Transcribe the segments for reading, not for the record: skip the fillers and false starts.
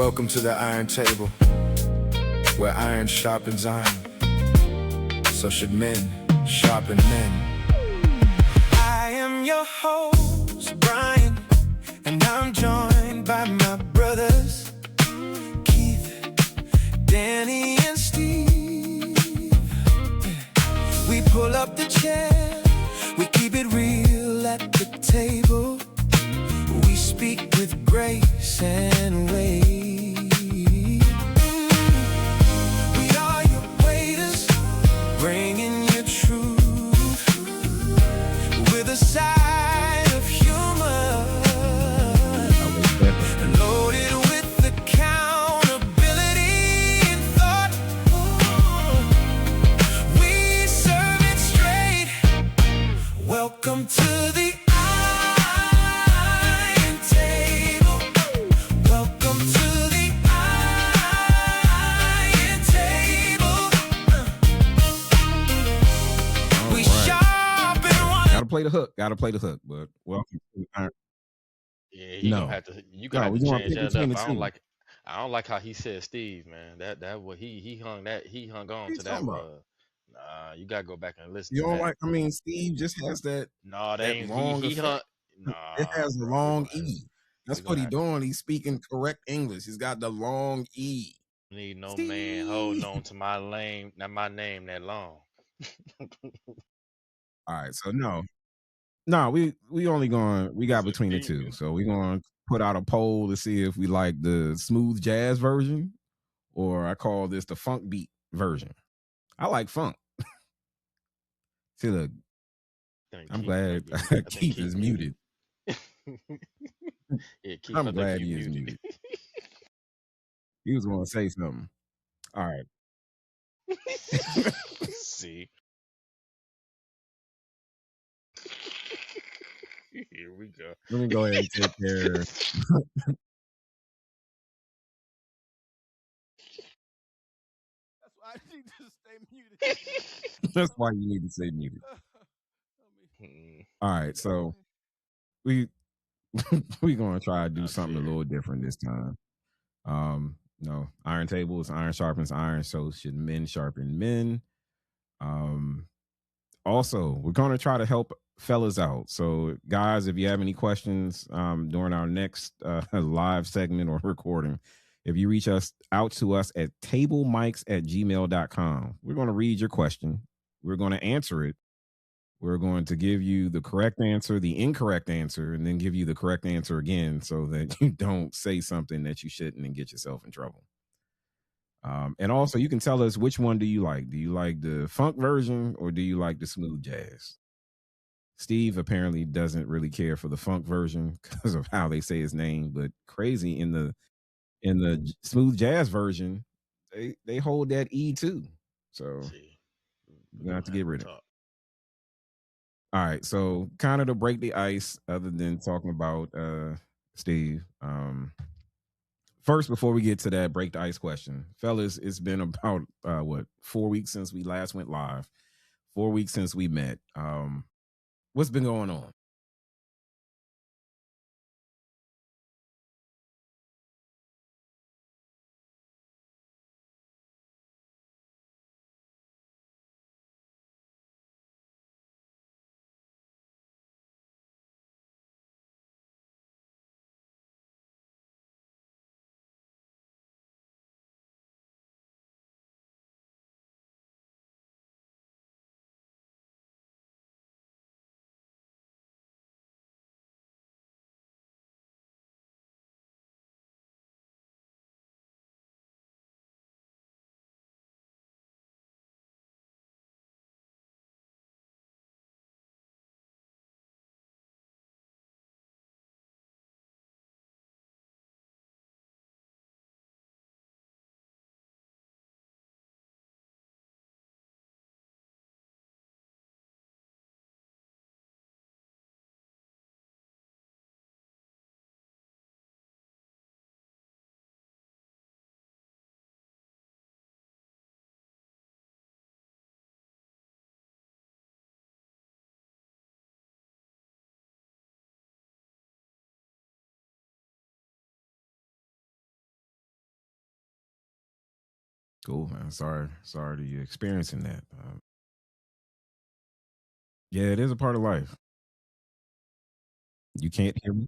Welcome to the iron table, where iron sharpens iron. So should men sharpen men. I am your host, Brian, and I'm joined by my brothers, Keith, Danny, and Steve. We pull up the chair, we keep it real at the table. We speak with grace and weight. We are your waiters, bringing you truth with a side of humor, loaded with accountability and thought. We serve it straight. Welcome to the iron table. Welcome to the iron table. We sharpen one. Gotta play the hook. But welcome to Iron. Yeah, he gonna No, have to. You gonna have we to gonna change pick that between up. the two. I don't like how he said Steve, man. That what he hung on What are you to that. talking about? Nah, you gotta go back and listen You to don't that. like? I mean, Steve just has that No, they that ain't. long He hung. effect. It Nah, has a bro. long E. That's We what gonna he's have doing. He's speaking correct English. He's got the long E. need no man holding Steve. on to my name, not my name that long. All right, so no, we only going. We got between the two, so we gonna put out a poll to see if we like the smooth jazz version, or I call this the funk beat version. I like funk. See, look, I think I'm Keith glad might be. I think Keith is muted. Yeah, Keith. I'm I think glad you he is muted. muted. He was going to say something. All right. See, here we go. Let me go ahead and take care. That's why I need to stay muted. That's why you need to stay muted. All right, so we gonna try to do Not something a fair. little different this time. No, iron tables, iron sharpens iron, so should men sharpen men. Also, we're gonna try to help fellas out. So, guys, if you have any questions during our next live segment or recording, if you reach us out to us at tablemics@gmail.com, we're going to read your question. We're going to answer it. We're going to give you the correct answer, the incorrect answer, and then give you the correct answer again so that you don't say something that you shouldn't and get yourself in trouble. And also, you can tell us which one do you like? Do you like the funk version or do you like the smooth jazz? Steve apparently doesn't really care for the funk version because of how they say his name, but crazy in the smooth jazz version, they hold that E too. So See, we're gonna have to get rid of it. talk. All right. So kind of to break the ice, other than talking about Steve. First, before we get to that break the ice question, fellas, it's been about 4 weeks since we last went live. 4 weeks since we met. What's been going on? Cool, man. Sorry to you experiencing that. Yeah, it is a part of life. You can't hear me.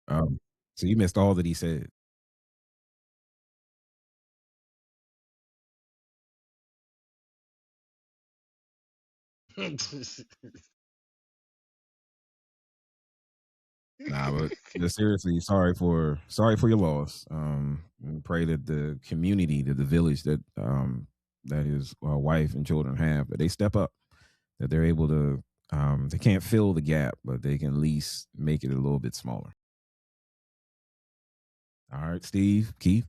Um, so you missed all that he said. Nah, but seriously, sorry for your loss. And pray that the community, that the village that his wife and children have, that they step up, that they're able to. They can't fill the gap, but they can at least make it a little bit smaller. All right, Steve, Keith.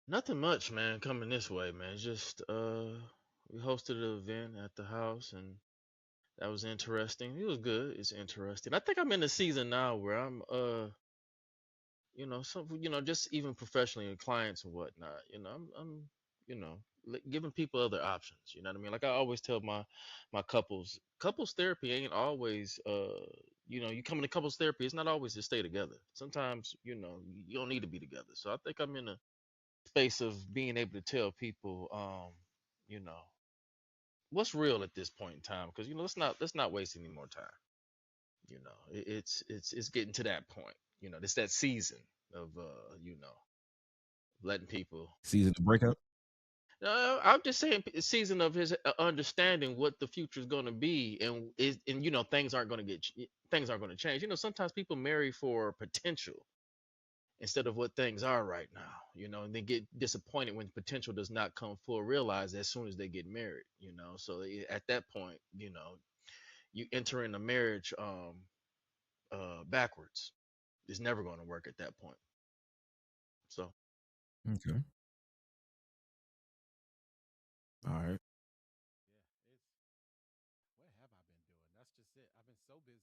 Nothing much, man. Coming this way, man. Just we hosted an event at the house, and that was interesting. It was good. It's interesting. I think I'm in the season now where I'm some just even professionally and clients and whatnot. I'm giving people other options. You know what I mean? Like I always tell my couples therapy ain't always you come into couples therapy. It's not always to stay together. Sometimes you don't need to be together. So I think I'm in a space of being able to tell people you know what's real at this point in time, because let's not waste any more time. It's getting to that point. It's that season of letting people. Season to break up. I'm just saying, season of his understanding what the future is going to be, and things aren't going to things aren't going to change. Sometimes people marry for potential instead of what things are right now. And they get disappointed when potential does not come full realized as soon as they get married. So at that point, you enter in a marriage backwards. It's never going to work at that point. So Okay. All right. Yeah, what have I been doing? That's just it. I've been so busy.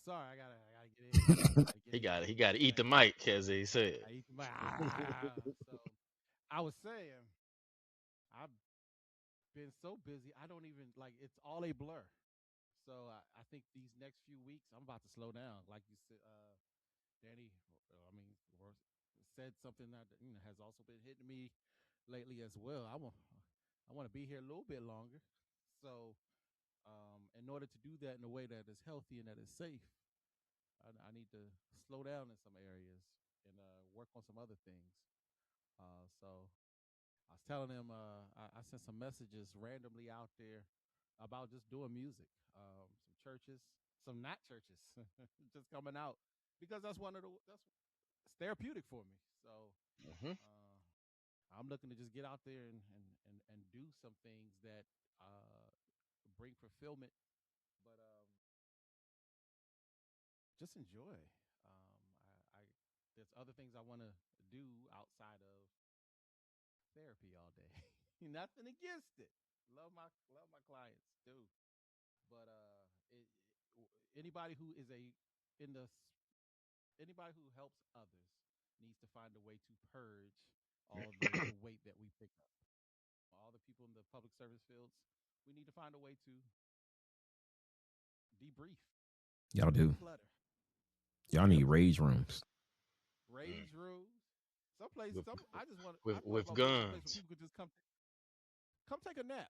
Sorry, I gotta get in. Gotta get he in. got Gotta he get got to in eat the there. mic, as he said. I eat my so I was saying I've been so busy. I don't even like it's all a blur. So I think these next few weeks I'm about to slow down. Like you said, Danny. I mean, said something that has also been hitting me lately as well. I want to be here a little bit longer. So in order to do that in a way that is healthy and that is safe, I need to slow down in some areas and work on some other things. So I was telling him I sent some messages randomly out there about just doing music, some churches, some not churches, just coming out because that's it's therapeutic for me. So Hmm. I'm looking to just get out there and do some things that bring fulfillment, but just enjoy. I there's other things I want to do outside of therapy all day. Nothing against it. Love my clients too, but anybody who is a in the anybody who helps others needs to find a way to purge all the weight that we pick up. All the people in the public service fields, we need to find a way to debrief, Y'all do. declutter, Y'all need Yep. rage rooms. Mm. rage rooms. Some place, With some I thought with about putting a place where guns. people could just come take a nap.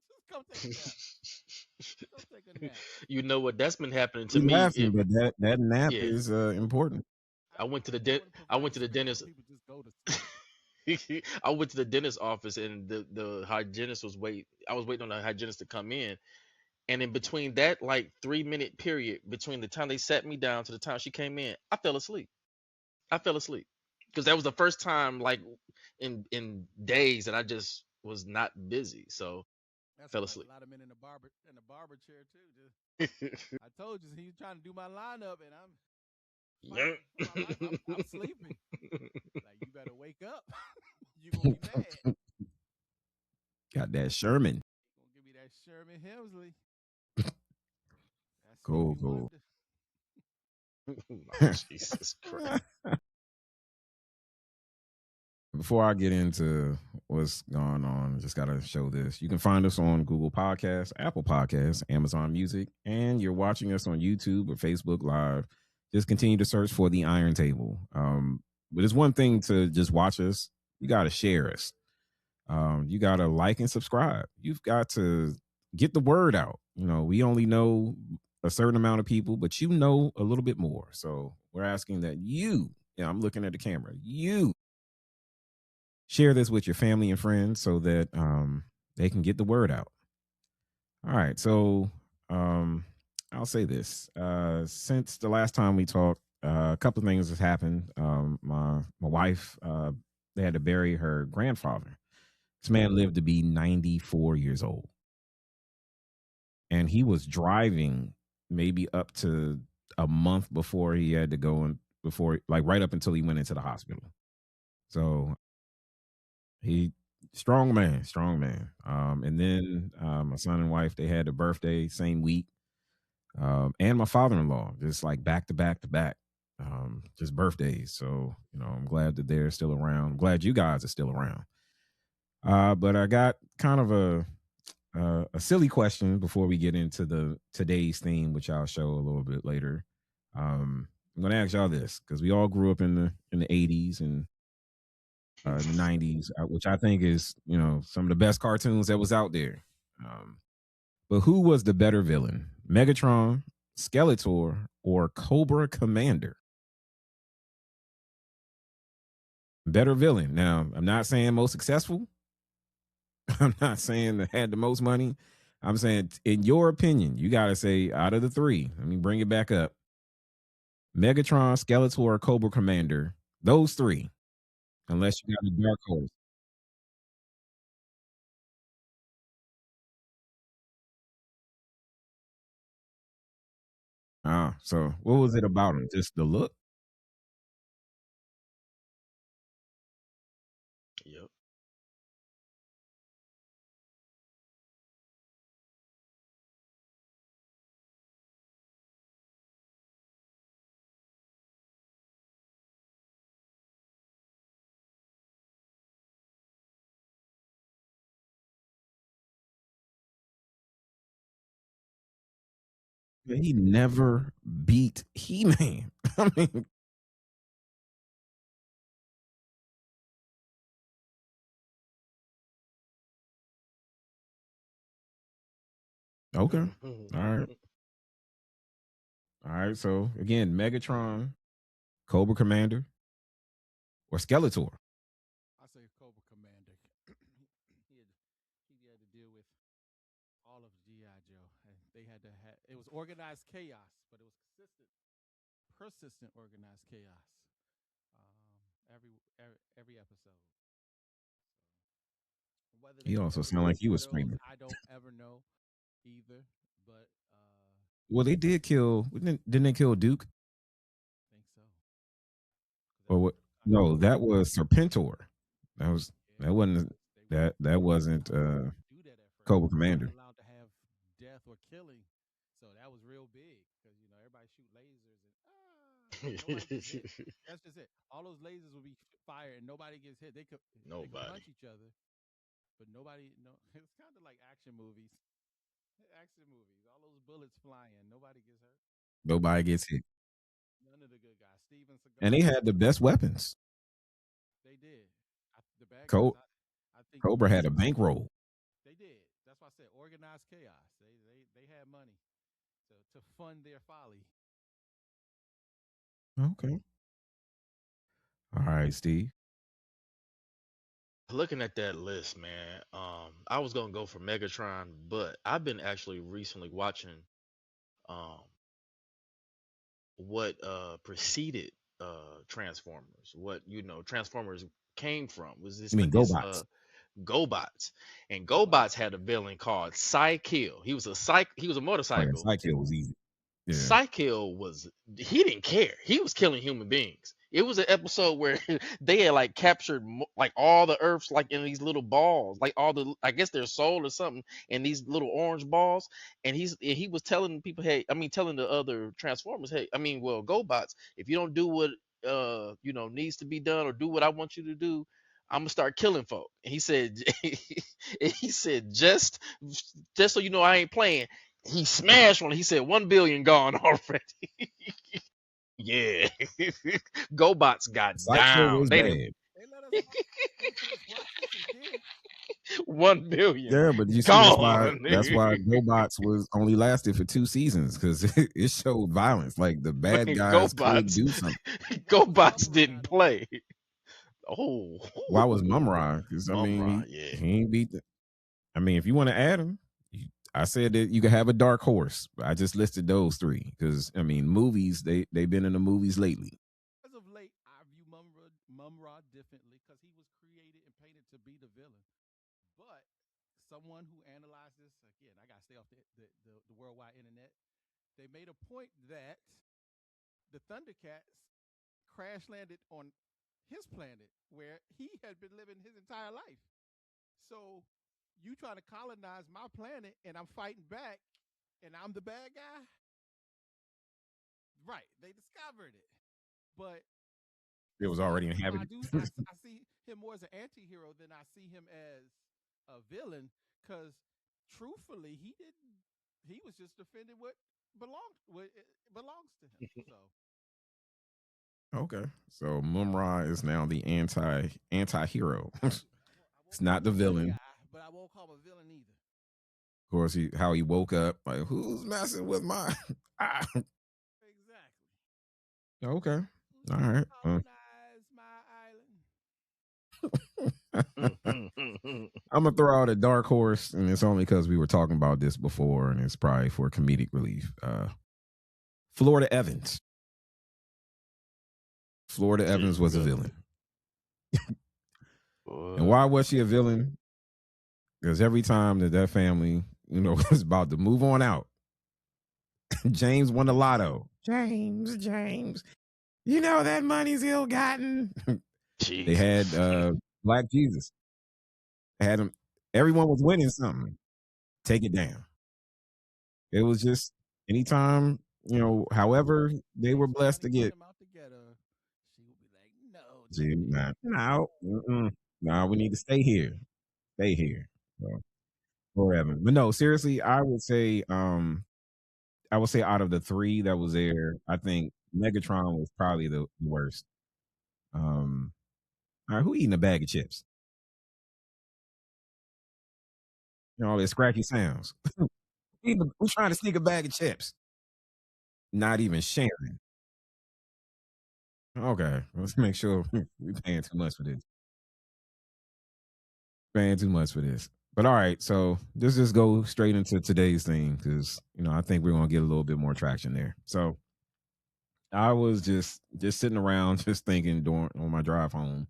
Just come take a nap. Come take a nap. You know what? That's been happening to We me. laughing, but that nap Yeah. is important. I went to the I want to I provide went a to the space where dentist. people just go to sleep. I went to the dentist office, and the hygienist was wait. I was waiting on the hygienist to come in, and in between that like 3 minute period between the time they sat me down to the time she came in, I fell asleep. I fell asleep because that was the first time like in days that I just was not busy, so I That's fell right. asleep. A lot of men in the barber chair too. Just I told you he's trying to do my lineup, and I'm Yeah. fighting for my life. I'm sleeping. Like you better wake up. You gonna be mad. Got that Sherman. Gonna give me that Sherman Hemsley. That Cool, Stevie cool. Wonder. Oh, Jesus Christ. Before I get into what's going on, just got to show this. You can find us on Google Podcasts, Apple Podcasts, Amazon Music, and you're watching us on YouTube or Facebook Live. just continue to search for the Iron Table. But it's one thing to just watch us. You got to share us. You got to like and subscribe. You've got to get the word out. You know, we only know a certain amount of people, but you know a little bit more. So we're asking that I'm looking at the camera, you share this with your family and friends so that they can get the word out. All right. So um, I'll say this. Since the last time we talked, a couple of things has happened. My wife, they had to bury her grandfather. This man lived to be 94 years old. And he was driving maybe up to a month before he had to go and before, like, right up until he went into the hospital. So he strong man. And then my son and wife, they had a birthday same week. And my father-in-law, just like back to back to back, just birthdays. So, I'm glad that they're still around. I'm glad you guys are still around. But I got kind of a silly question before we get into the today's theme, which I'll show a little bit later. I'm gonna ask y'all this because we all grew up in the 80s and 90s, which I think is some of the best cartoons that was out there. But who was the better villain, Megatron, Skeletor, or Cobra Commander? Better villain. Now, I'm not saying most successful. I'm not saying that had the most money. I'm saying, in your opinion, you got to say out of the three. Let me bring it back up. Megatron, Skeletor, Cobra Commander. Those three. Unless you got a dark horse. So what was it about him? Just the look? Yep. He never beat He-Man. I mean, okay. All right. All right. So again, Megatron, Cobra Commander, or Skeletor. I say Cobra Commander. He had to deal with all of GI Joe, and they had to have. It was organized chaos, but it was persistent organized chaos. Every episode. Whether He they also ever sounded like killed he was widows, screaming. I don't ever know either. But Well, they did kill. Didn't they kill Duke? I think so. Or what? No, that was Serpentor. That was Yeah, that wasn't that wasn't do that at first. Cobra They weren't Commander. allowed to have death or killing, so that was real big because everybody shoot lasers and nobody gets hit. That's just it. All those lasers will be fired and nobody gets hit. They could Nobody. punch each other, but nobody. No, it's kind of like action movies. Action movies. All those bullets flying, nobody gets hurt. Nobody gets hit. None of the good guys. Steven And they Seagal. had the best weapons. They did. The bad guys. Co- I think Cobra had a bankroll. they did. That's why I said organized chaos. They had money to fund their folly. Okay. All right, Steve. Looking at that list, man, I was gonna go for Megatron, but I've been actually recently watching um what preceded Transformers, what Transformers came from was this You mean this GoBots? GoBots, and GoBots had a villain called Psykill. He was a Oh yeah, motorcycle. Psychill was easy. Yeah. Psykill he didn't care. He was killing human beings. It was an episode where they had like captured like all the Earths like in these little balls, like all the I guess their soul or something in these little orange balls. And he was telling people, hey, I mean telling the other Transformers, hey, I mean well GoBots, if you don't do what needs to be done or do what I want you to do, I'm gonna start killing folk. And he said he said just so you know I ain't playing. He smashed one. He said 1 billion gone already. Yeah. GoBots got Psycho down. was They didn't bad. They let us watch this in kids. 1 billion Yeah, but you see, gone. that's why GoBots was only lasted for 2 seasons because it showed violence. Like the bad guys could GoBots, do something. Why was GoBots Mumra didn't not on there? play. Oh, Why was Mumra? Because I mean, Mumra, yeah. he ain't beat. I mean, if you want to add him, I said that you could have a dark horse. I just listed those three because I mean, movies they've been in the movies lately. As of late, I view Mumra differently because he was created and painted to be the villain. But someone who analyzes, again, I gotta stay off the worldwide internet. They made a point that the Thundercats crash landed on his planet where he had been living his entire life. So you trying to colonize my planet and I'm fighting back and I'm the bad guy? Right. They discovered it. But It was already I inhabited. do I see him more as an anti-hero than I see him as a villain because truthfully he was just defending what belongs to him. So Okay, so Mumra is now the anti-hero. I It's won't call not him the a good villain. guy, but I won't call him a villain either. Of course, how he woke up like, who's messing with my? Exactly. Okay, Who's all trying to right. colonize my island? I'm gonna throw out a dark horse, and it's only because we were talking about this before, and it's probably for comedic relief. Florida Evans. Florida Evans was a villain. And why was she a villain? Because every time that family, was about to move on out, James won the lotto. James, you know that money's ill gotten. They had Black Jesus. They had him. Everyone was winning something. Take it down. It was just anytime, however they were blessed to get. Him out the ghetto, she would be like, "No, See, no, we need to stay here. Stay here. So, forever. But no, seriously, I would say out of the three that was there, I think Megatron was probably the worst. Um, all right, who eating a bag of chips? All these scratchy sounds. Who's trying to sneak a bag of chips? Not even sharing. Okay, let's make sure we're paying too much for this. Paying too much for this. But all right, so let's just go straight into today's thing because I think we're gonna get a little bit more traction there. So I was just sitting around just thinking during on my drive home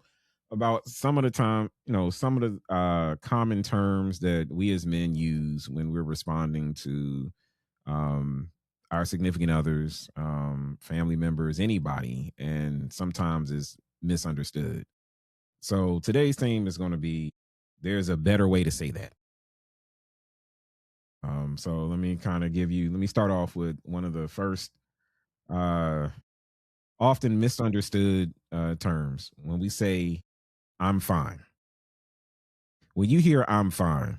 about some of the time, some of the common terms that we as men use when we're responding to um our significant others, family members, anybody, and sometimes is misunderstood. So today's theme is going to be there's a better way to say that. So let me let me start off with one of the first uh often misunderstood terms. When we say I'm fine. When you hear I'm fine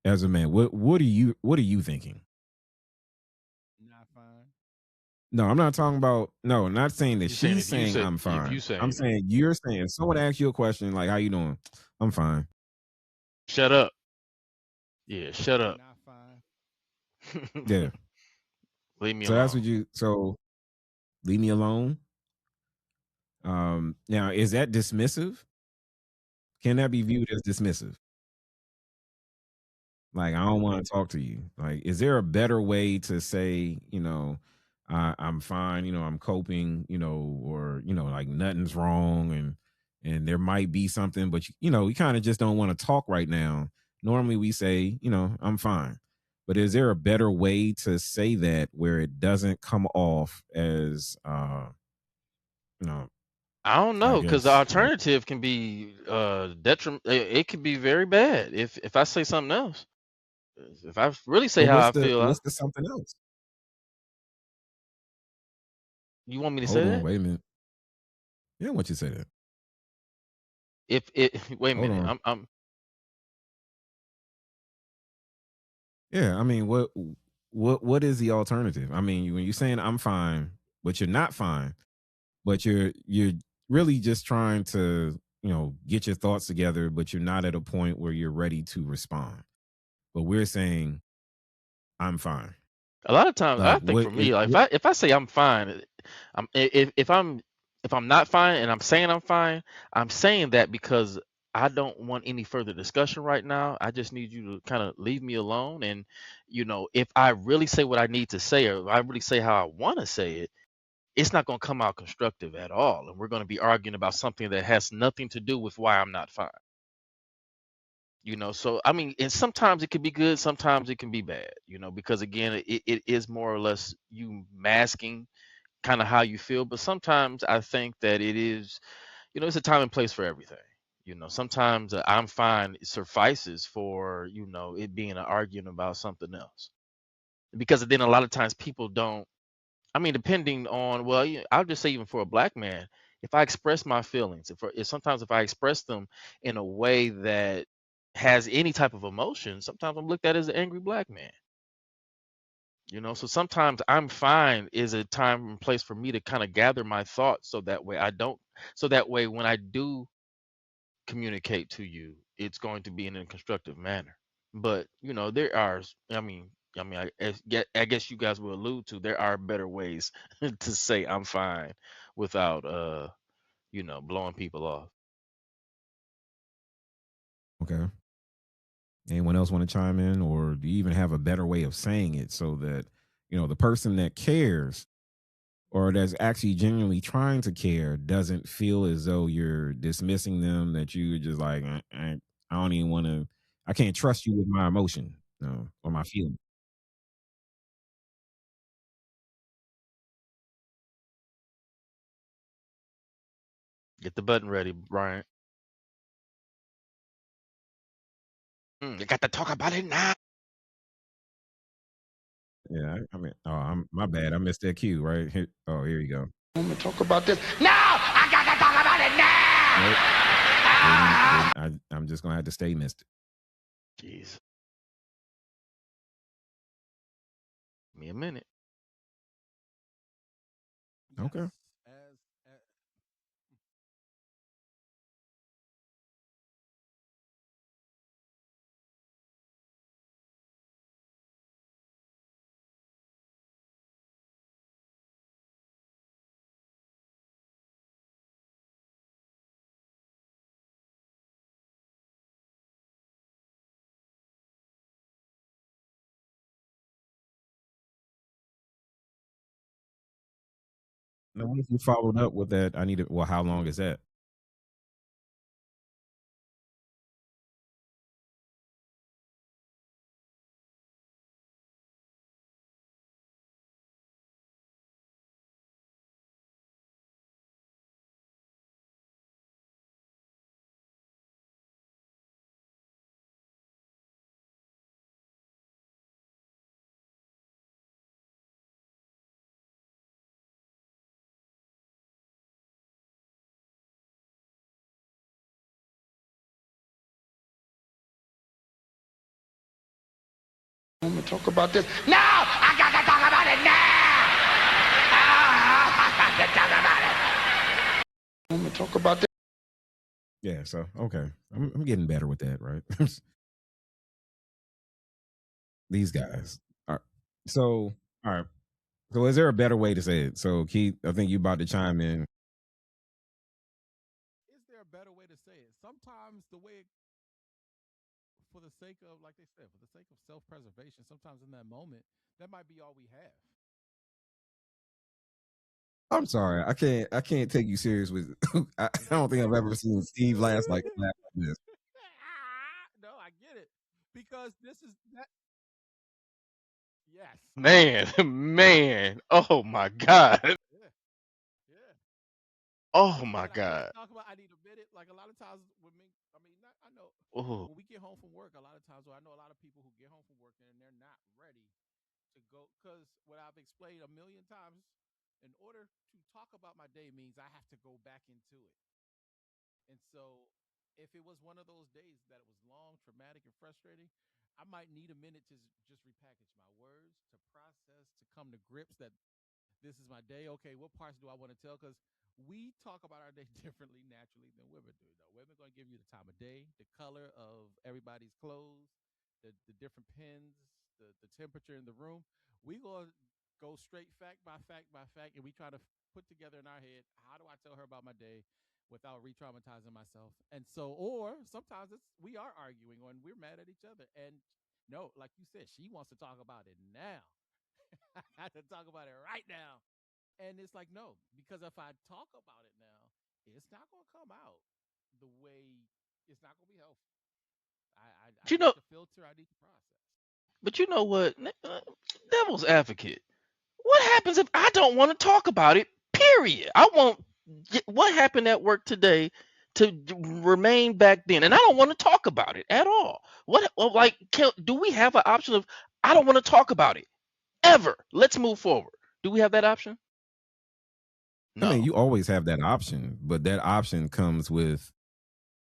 as a man, what are you thinking? not fine." No, I'm not talking about no, not saying that You saying she's if you saying say I'm if you fine. I'm saying it, saying you're saying if someone asks you a question like how you doing? I'm fine. shut up. Yeah, shut up. Not fine. Yeah. Leave me So that's alone. what leave me alone. Now is that dismissive? Can that be viewed as dismissive? Like, I don't want to talk to you. Like, is there a better way to say, I'm fine, I'm coping, or, like nothing's wrong and there might be something, but we kind of just don't want to talk right now. Normally we say, I'm fine. But is there a better way to say that where it doesn't come off as you know, I don't I know because the guess like alternative can be detriment. It could be very bad if I say something else. If I really say but how what's I the feel, what's the something else? you want me to say Hold on, that? wait a minute. Yeah, I want you to say that. If it wait a Hold minute, on. I'm Yeah, I mean, what is the alternative? I mean, when you're saying I'm fine, but you're not fine. But you're really just trying to, get your thoughts together, but you're not at a point where you're ready to respond. But we're saying, I'm fine. A lot of times, I Like think for me, like if I say I'm fine, if I'm not fine and I'm saying I'm saying that because I don't want any further discussion right now. I just need you to kind of leave me alone. And if I really say what I need to say, or if I really say how I want to say it, it's not going to come out constructive at all, and we're going to be arguing about something that has nothing to do with why I'm not fine. So I mean, and sometimes it can be good, sometimes it can be bad, because again, it is more or less you masking kind of how you feel. But sometimes I think that it is, it's a time and place for everything. Sometimes I'm fine suffices for it being an argument about something else, because then a lot of times people don't. I mean, depending on, well, I'll just say even for a black man, if I express my feelings, if sometimes if I express them in a way that has any type of emotion, sometimes I'm looked at as an angry black man. So sometimes I'm fine is a time and place for me to kind of gather my thoughts, so that way I don't, so that way when I do communicate to you, it's going to be in a constructive manner. But there are, I mean, I guess you guys will allude to, there are better ways to say I'm fine without blowing people off. Okay. Anyone else want to chime in, or do you even have a better way of saying it so that the person that cares or that's actually genuinely trying to care doesn't feel as though you're dismissing them, that you're just like, I don't even want to, I can't trust you with my emotion, or my feeling. Get the button ready, Brian. You got to talk about it now. Yeah, I mean, oh, I'm my bad. I missed that cue. Right here. Oh, here you go. I'm gonna talk about this. No, I got to talk about it now. Nope. I'm just gonna have to stay missed. Jeez, give me a minute. Yes. Okay. As Now, what if you followed up with that? I need it. Well, how long is that? I'm gonna talk about this. No, I got to talk about it now. I got to talk about it. I'm gonna talk about this. Yeah. So okay, I'm getting better with that. Right. These guys. All right. So all right. So is there a better way to say it? So Keith, I think you about to chime in. is there a better way to say it? Sometimes the way, for the sake of, like they said, for the sake of self-preservation, sometimes in that moment, that might be all we have. I'm sorry. I can't take you serious with I don't think I've ever seen Steve laugh like this. No, I get it, because this is that. Yes. Man, man, oh my God. Yeah. Yeah. Oh But my again, I can't God. talk about. I need a minute. Like a lot of times with me, I mean, I know Oh, when we get home from work, a lot of times, I know a lot of people who get home from work and they're not ready to go, because what I've explained a million times, in order to talk about my day means I have to go back into it. And so, if it was one of those days that it was long, traumatic, and frustrating, I might need a minute to just repackage my words, to process, to come to grips that This is my day. Okay, what parts do I want to tell? Because we talk about our day differently naturally than women do. Though women going to give you the time of day, the color of everybody's clothes, the different pins, the temperature in the room. We going to go straight fact by fact by fact, and we try to put together in our head, how do I tell her about my day without re-traumatizing myself? And so, or sometimes we are arguing or we're mad at each other. And no, like you said, she wants to talk about it now. I have to talk about it right now. And it's like, no, because if I talk about it now, it's not going to come out the way it's not going to be healthy. I You need know, to filter. I need to process. but you know what? Devil's advocate. What happens if I don't want to talk about it? Period. I want what happened at work today to remain back then, and I don't want to talk about it at all. What, well, like, do we have an option of I don't want to talk about it ever? Let's move forward. Do we have that option? I mean, No. you always have that option, but that option comes with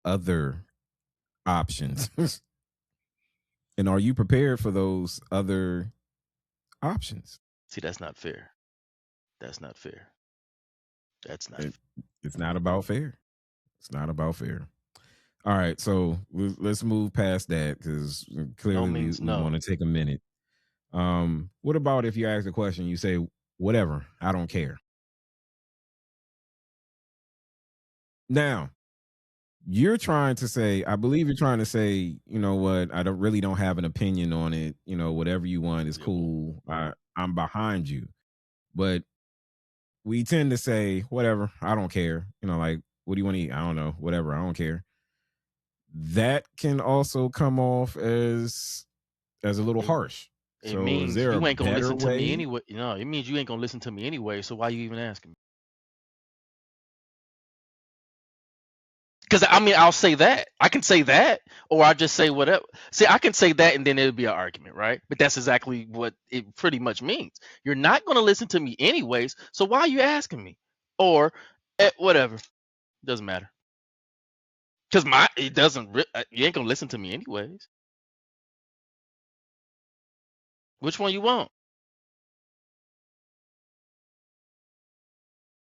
other options. And are you prepared for those other options? See, that's not fair. That's not fair. That's not It, it's not about fair. It's not about fair. All right, so let's move past that because no clearly means we want no. to take a minute. What about if you ask a question, you say, "Whatever, I don't care." Now you're trying to say, I believe you're trying to say, you know what, I don't have an opinion on it. You know, whatever you want is Yeah, well, cool. I'm behind you, but we tend to say, "Whatever, I don't care." You know, like, what do you want to eat? I don't know. Whatever, I don't care. That can also come off as a little it, harsh. it So is means there a you ain't gonna better listen to me way? anyway. No, it means you ain't gonna listen to me anyway. So why you even asking me? Because I mean, I'll say that. I can say that, or I just say whatever. See, I can say that, and then it'll be an argument, right? But that's exactly what it pretty much means. You're not going to listen to me anyways, so why are you asking me? Or whatever, doesn't matter. Because my it doesn't. You ain't gonna listen to me anyways. Which one you want?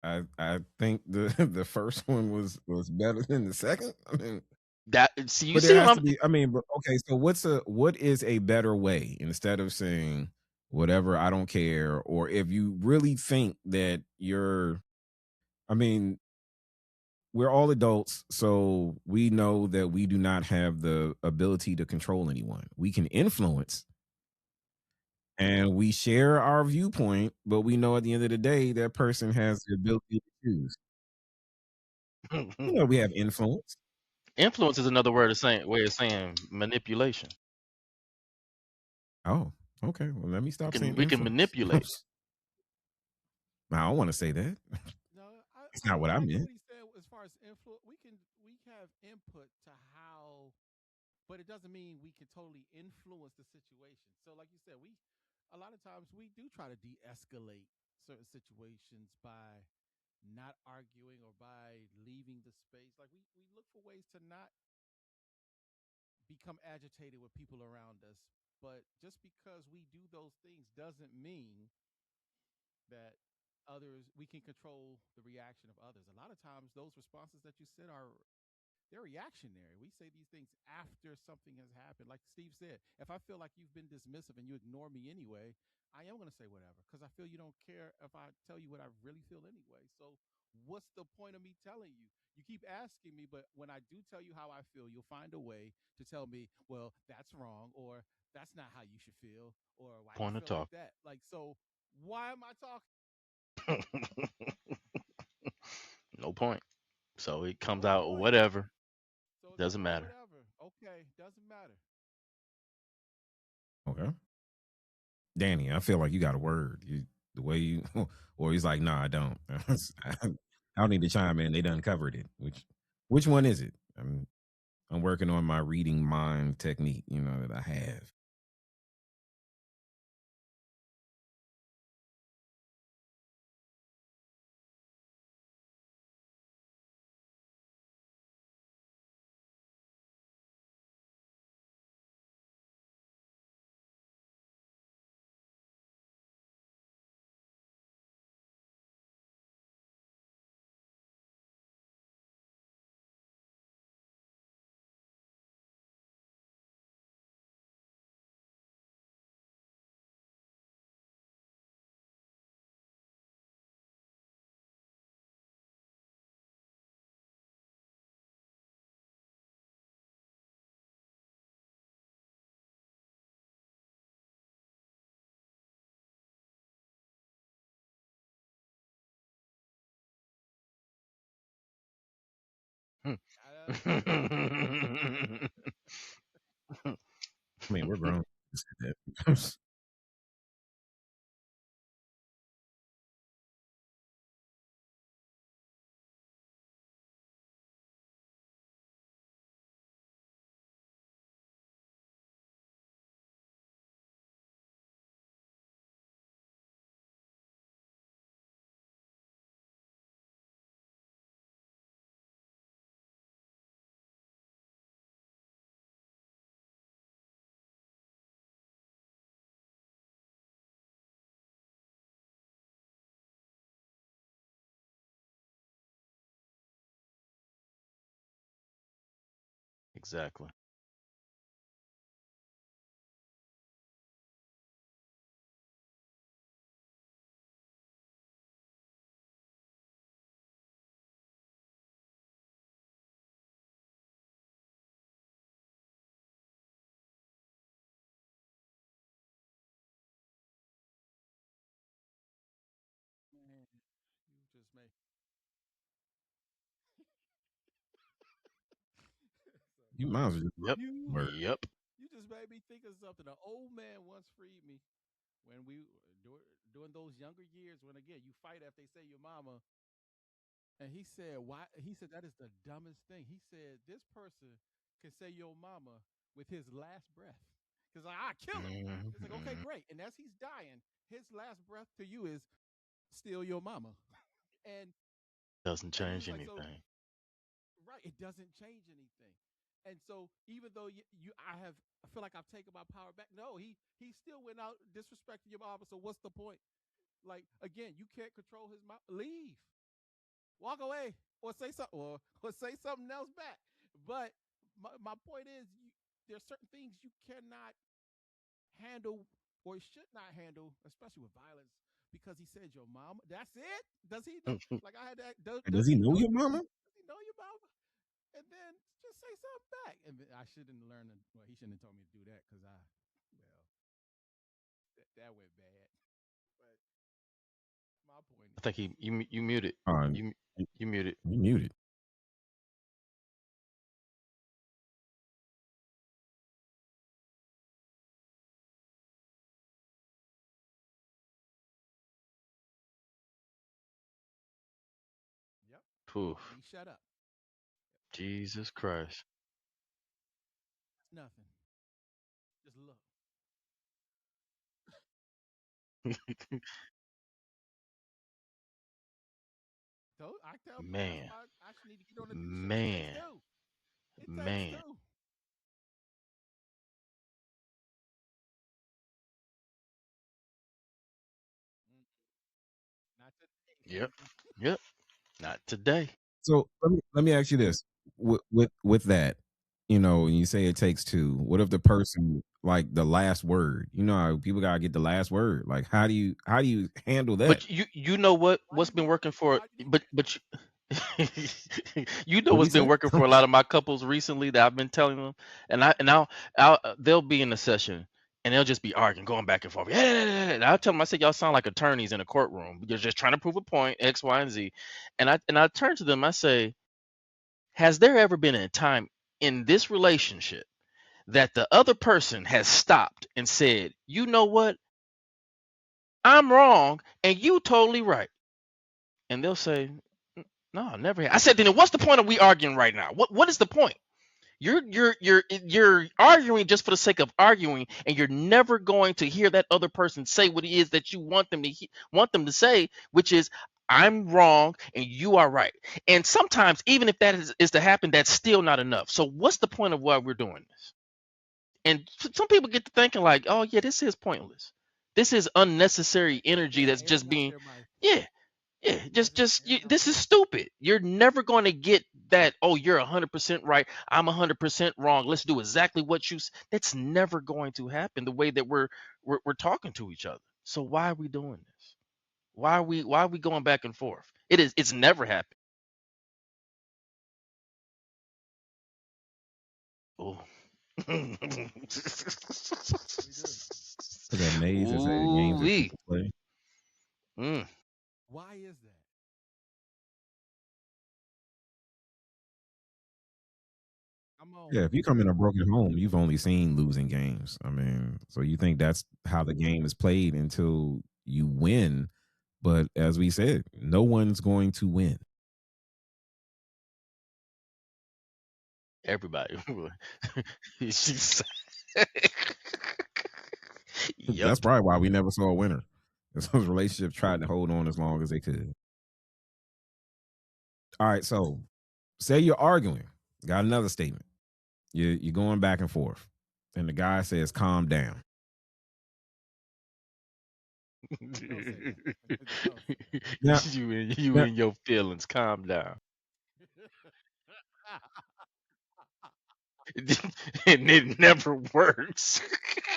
I think the the first one was better than the second. I mean, That see, you but there see what has I'm. to be. I mean, but okay. So what is a better way instead of saying whatever, I don't care, or if you really think that you're, I mean, we're all adults, so we know that we do not have the ability to control anyone. We can influence and we share our viewpoint, but we know at the end of the day that person has the ability to choose. You know, we have influence. Influence is another word of saying way of saying manipulation. Oh, okay. Well, let me We stop can saying we can influence. manipulate. I don't want to say that. No, It's I not what I like meant. what he said as far as influence. We have input to how, but it doesn't mean we can totally influence the situation. So, like you said, we a lot of times we do try to de-escalate certain situations by not arguing or by leaving the space. Like we look for ways to not become agitated with people around us. But just because we do those things doesn't mean that others we can control the reaction of others. A lot of times those responses that you said are they're reactionary. We say these things after something has happened. Like Steve said, if I feel like you've been dismissive and you ignore me anyway, I am going to say whatever because I feel you don't care if I tell you what I really feel anyway. So what's the point of me telling you? You keep asking me, but when I do tell you how I feel, you'll find a way to tell me, well, that's wrong, or that's not how you should feel, or why do you Point of feel like talk. that? Like, so why am I talking? No point. So it comes No out point. whatever. So it Doesn't comes out matter. whatever. Okay, doesn't matter. Okay. Danny, I feel like you got a word. The way you, or he's like, "No, I don't. I don't need to chime in. They done covered it." Which one is it? I'm working on my reading mind technique. You know that I have. I mean, we're grown. That. Exactly. Man, you just made You might as well just Yep. you word. Yep. you just made me think of something. An old man once freed me when we during those younger years when again you fight after they say your mama. And he said, "Why?" He said, "That is the dumbest thing." He said, "This person can say your mama with his last breath." Because I kill him. It's like, okay, Mhm. great. And as he's dying, his last breath to you is still your mama. And Doesn't and he change was like, so anything. right, it doesn't change anything. And so even though I feel like I've taken my power back. No, he still went out disrespecting your mama. So what's the point? Like again, you can't control his mouth. Leave. Walk away or say something or say something else back. But my point is, there's certain things you cannot handle or should not handle, especially with violence, because he said your mom. That's it. Does he know? Like I had that. Does Does he he know know? your mama? Does he know your mama? And then just say something back. And I shouldn't learn. Well, he shouldn't have told me to do that because that went bad. But my point I think is, you muted. Uh, You you muted. you muted. yep, Poof. be shut up. Jesus Christ. It's nothing. Just look. So I tell people that's Man. why I actually need to get on and do shit. It takes Man. two. It takes Man. two. Mm, not Yep. today. Yep. Not today. So let me ask you this: with that, when you say it takes two, what if the person like the last word? You know how people gotta get the last word. Like how do you handle that? But you know Why what's you been need? working for Why you need but you know What do what's you been say? working for a lot of my couples recently that I've been telling them, and I'll they'll be in a session and they'll just be arguing, going back and forth. And I'll tell them, I said, y'all sound like attorneys in a courtroom. You're just trying to prove a point, X, Y, and Z. And I turn to them, I say, has there ever been a time in this relationship that the other person has stopped and said, you know what, I'm wrong and you totally right? And they'll say, no, never. I said, then what's the point of we arguing right now? What is the point? You're arguing just for the sake of arguing, and you're never going to hear that other person say what it is that you want them to want them to say, which is, I'm wrong and you are right. And sometimes, even if that is to happen, that's still not enough. So what's the point of why we're doing this? And some people get to thinking like, oh yeah, this is pointless. This is unnecessary energy Yeah, that's airing just out being, everybody. yeah, yeah, Yeah, just just airing out this is everybody. stupid. You're never going to get that. Oh, you're 100% right. I'm 100% wrong. Let's do exactly what you. That's never going to happen. The way that we're talking to each other. So why are we doing this? Why are we going back and forth? It's never happened. Oh. We do. Because that maze is a games Ooh that wee. people play. Mm. Why is that? I'm on. Yeah, if you come in a broken home, you've only seen losing games. I mean, so you think that's how the game is played until you win. But as we said, no one's going to win. Everybody. She's Yep. That's probably why we never saw a winner. Because those relationships tried to hold on as long as they could. All right, so say you're arguing. Got another statement. You're going back and forth, and the guy says, "Calm down." Don't say that. Don't say that. Now, You now and your feelings. Calm down. And it never works.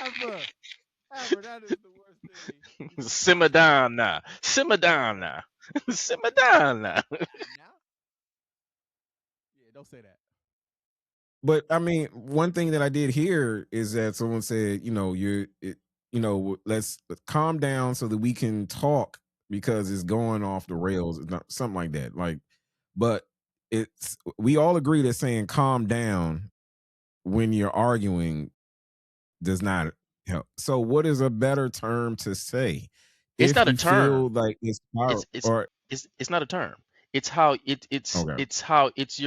Ever, ever. That is the worst thing. You know, Simmer calm down. down now. Simmer down now. Simmer down now. Now? Yeah, don't say that. but I mean, one thing that I did hear is that someone said, let's calm down so that we can talk because it's going off the rails, something like that. Like, but it's we all agree that saying calm down when you're arguing does not help. So, what is a better term to say It's if not a you feel term. like it's power It's it's or it's not a term. It's how okay? it's how it's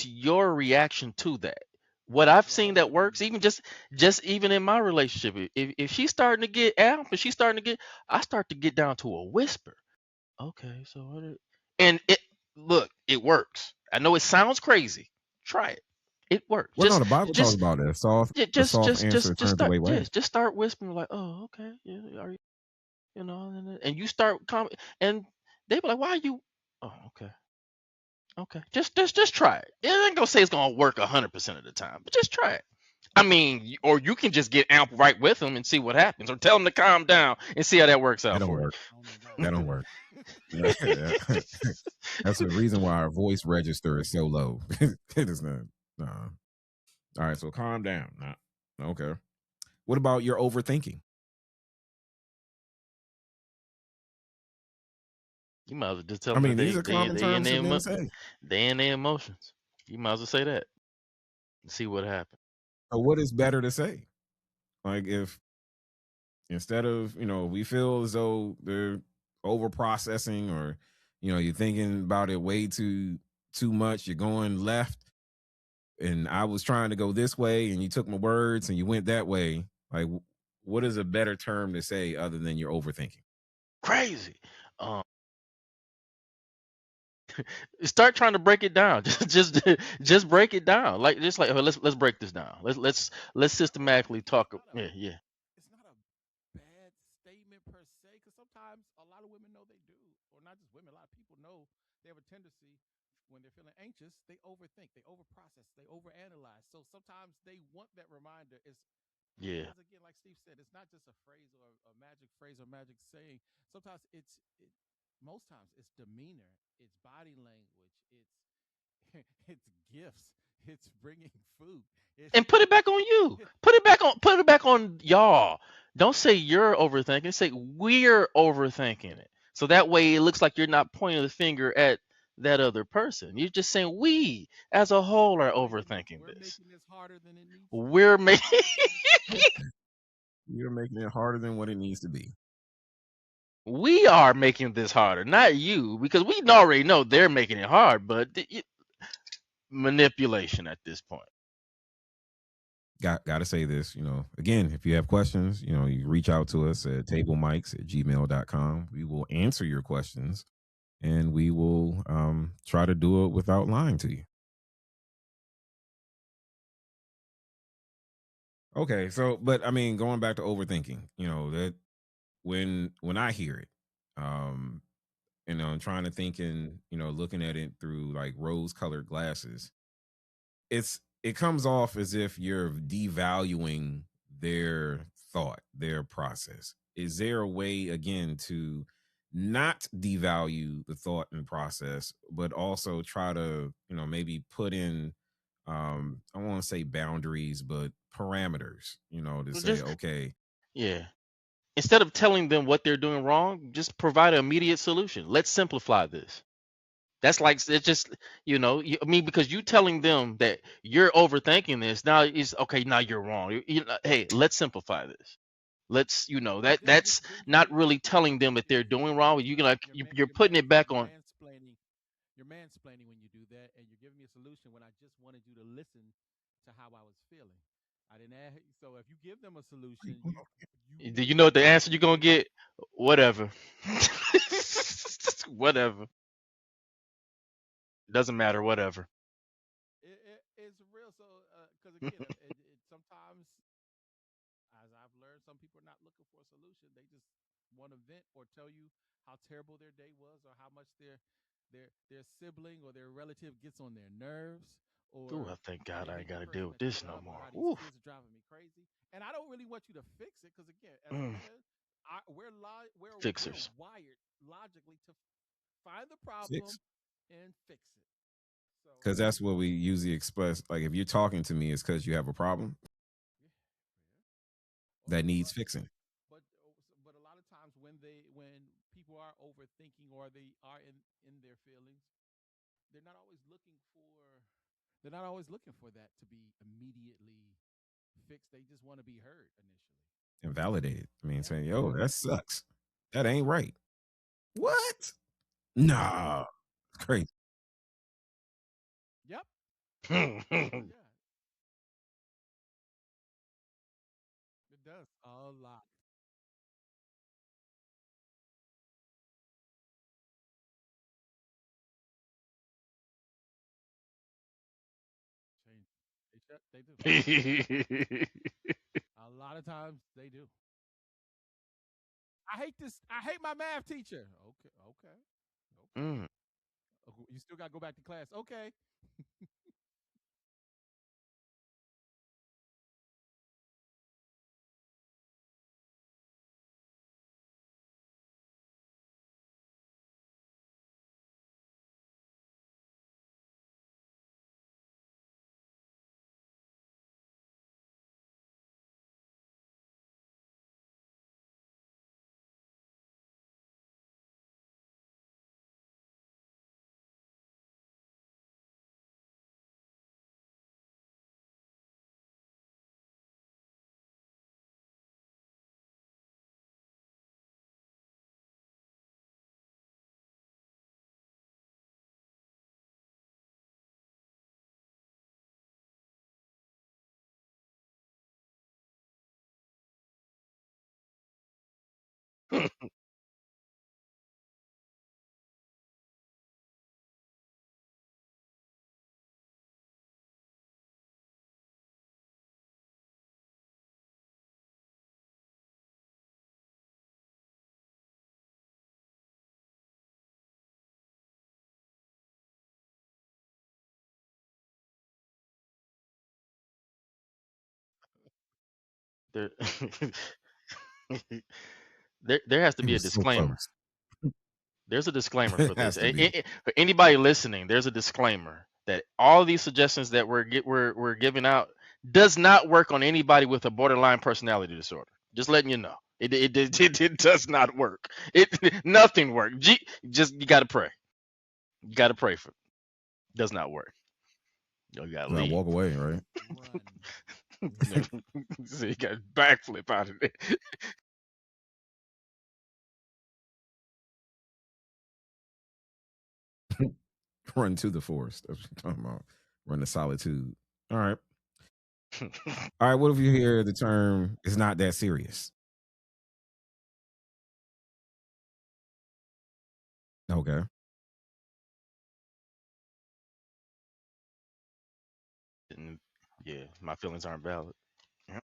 your reaction to that. What I've seen that works, even just even in my relationship, if she's starting to get amp and she's starting to get, I start to get down to a whisper. Okay, so and it look, it works. I know it sounds crazy. Try it. It works. Well, no, the Bible talks Just about that. Soft answer just turns start away wrath. just start whispering like, oh, okay, yeah, are you, and you start and they be like, why are you? Oh, okay, okay, just try it. It ain't gonna say it's gonna work 100% of the time, but just try it. I mean, or you can just get amp right with them and see what happens, or tell them to calm down and see how that works That out don't for work. I don't know about That all don't that. work. That's the reason why our voice register is so low. It is not. No. All right, so calm down. Nah. Okay. What about your overthinking? You might as well just tell I them mean, that these are common terms for men to say. they in their emotions. You might as well say that and see what happens. So, what is better to say? Like, if instead of we feel as though they're over processing, or you're thinking about it way too much, you're going left, and I was trying to go this way, and you took my words and you went that way. Like, what is a better term to say other than you're overthinking? Crazy. Um, start trying to break it down. Just break it down. Like just like okay, let's break this down. Let's No, systematically talk. not a. Yeah, yeah. It's not a bad statement per se, because sometimes a lot of women know they do, or not just women. A lot of people know they have a tendency when they're feeling anxious, they overthink, they overprocess, they overanalyze. So sometimes they want that reminder. It's Yeah. because again, like Steve said, it's not just a phrase or magic saying. Sometimes most times it's demeanor, it's body language, it's it's gifts, it's bringing food, it's And put it back on you. Put it back on y'all. Don't say you're overthinking. Say we're overthinking it. So that way it looks like you're not pointing the finger at that other person. You're just saying we as a whole are overthinking we're this. making this harder than it needs to be. We're making You're making it harder than what it needs to be. we are making this harder, not you, because we already know they're making it hard, but manipulation at this point. Got to say this, again, if you have questions, you reach out to us at tablemics@gmail.com. We will answer your questions, and we will try to do it without lying to you. Okay, so but I mean, going back to overthinking, that when I hear it, um, I'm trying to think and looking at it through like rose-colored glasses. It comes off as if you're devaluing their thought, their process. Is there a way again to not devalue the thought and process, but also try to, maybe put in I want to say boundaries, but parameters, to Well, say, just okay, yeah. Instead of telling them what they're doing wrong, just provide an immediate solution. Let's simplify this. That's like it's just I mean, because you telling them that you're overthinking this now is okay. Now you're wrong. Hey, let's simplify this. Let's But that's then not really telling them that they're doing wrong. You can like you're putting it back on. you're mansplaining when you do that, and you're giving me a solution when I just wanted you to listen to how I was feeling. I didn't add, so if you give them a solution, Do you know what the answer you're gonna you get? Whatever. Whatever. Doesn't matter. Whatever. it's real. So because again, sometimes, as I've learned, some people are not looking for a solution. They just want to vent or tell you how terrible their day was, or how much their sibling or their relative gets on their nerves, Ooh, I or thank how God they I hate ain't the gotta deal person with that you this no love, or more. how these Oof. kids are driving me crazy. And I don't really want you to fix it because, again, as a Mm. man, we're Fixers. wired logically to find the problem Six. and fix it. So Because that's what we usually express. Like if you're talking to me, it's because you have a problem yeah, yeah. that needs fixing. But a lot of times when people are overthinking or they are in their feelings, they're not always looking for they're not always looking for that to be immediately fixed. They just want to be heard initially. And validate it. I mean, Yeah, saying, yeah, yo, that sucks. That ain't right. What? Nah. It's crazy. yep, Mm. yeah. It does a lot. Change. They do. A lot of times they do. I hate this. I hate my math teacher. Okay, okay, okay. You still got to go back to class. Okay. there, there has to He be a was so disclaimer. close. There's a disclaimer It for this. has to be. For anybody listening, there's a disclaimer that all these suggestions that we're giving out does not work on anybody with a borderline personality disorder. Just letting you know, it does not work. It nothing works. Just you got to pray. You got to pray for it. Does not work. You got to I leave. walk away, right? Run. So you got to backflip out of it. Run to the forest. That's what you're talking about. Run to solitude. All right. All right. What if you hear the term, it's not that serious? Okay. And, yeah, my feelings aren't valid. Yeah.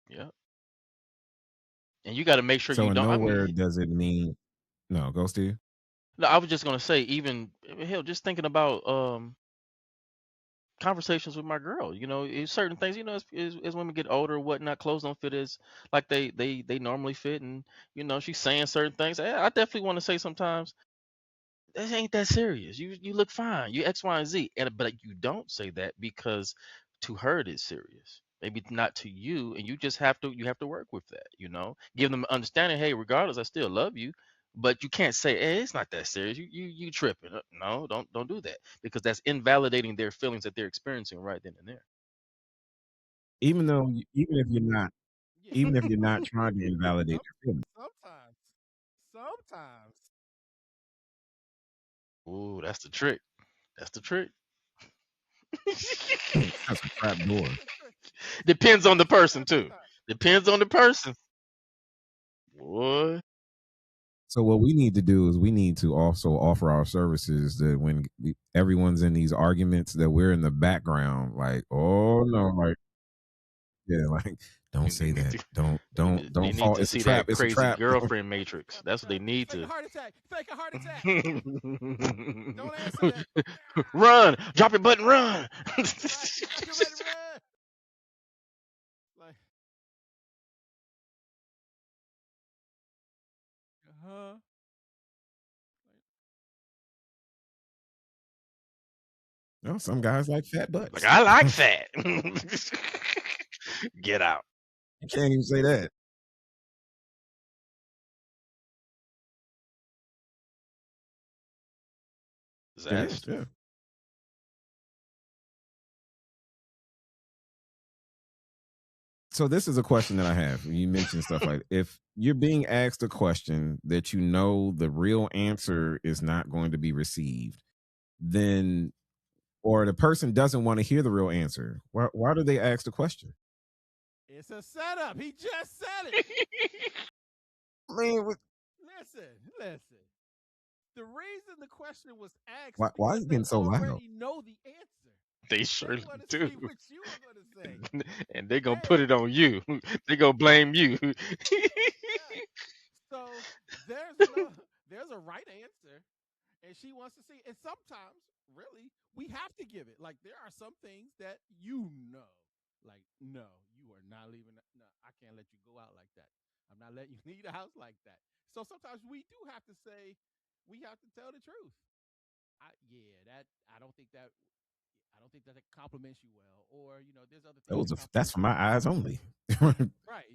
Yeah. And you got to make sure you So in don't. I nowhere mean, does it mean no. Go Steve. no, I was just gonna say, even hell, just thinking about conversations with my girl. Certain things. As women get older, or whatnot, clothes don't fit as like they normally fit, and she's saying certain things. I definitely want to say sometimes that ain't that serious. You look fine. You X, Y, and Z. But you don't say that because to her it is serious. Maybe not to you, and you have to work with that. Give them understanding. Hey, regardless, I still love you, but you can't say, hey, it's not that serious. You tripping? No, don't do that because that's invalidating their feelings that they're experiencing right then and there. Even though even if you're not Yeah. even if you're not trying to invalidate Some, their feelings. sometimes. Sometimes. Ooh, that's the trick. That's the trick. That's a trap door. That's a trick. Depends on the It's a person trap too. sometimes. Depends on the person. Boy. So what we need to do is we need to also offer our services that when everyone's in these arguments that we're in the background, like, oh no, like yeah, like don't say that. They Don't need fall. to It's a see trap. that It's a crazy trap. girlfriend matrix. It's a That's what they trap. need Fake a to. heart attack. Fake a heart attack. Don't answer that. Run! Drop your button, run! Right. Drop your red red. Like, huh? No, some guys like fat Like, butts. I like fat. Get out. You can't even say that. It is, Disaster. yeah. So this is a question that I have. You mentioned stuff like if you're being asked a question that you know the real answer is not going to be received, then or the person doesn't want to hear the real answer, why do they ask the question? It's a setup. He just said it. I mean, Listen. The reason the question was asked why because is it they getting so loud? already know the answer. They They surely want to do. see what you are going to say. And they're going to put And it on you. They're going to blame you. yes, so there's a right answer, and she wants to see. And sometimes, really, we have to give it. Like there are some things that like no, you are not leaving. No, I can't let you go out like that. I'm not letting you leave the house like that. So sometimes we do have to say, we have to tell the truth. I don't think that it compliments you well, or there's other things that That's compliment for you my well. eyes only. Right,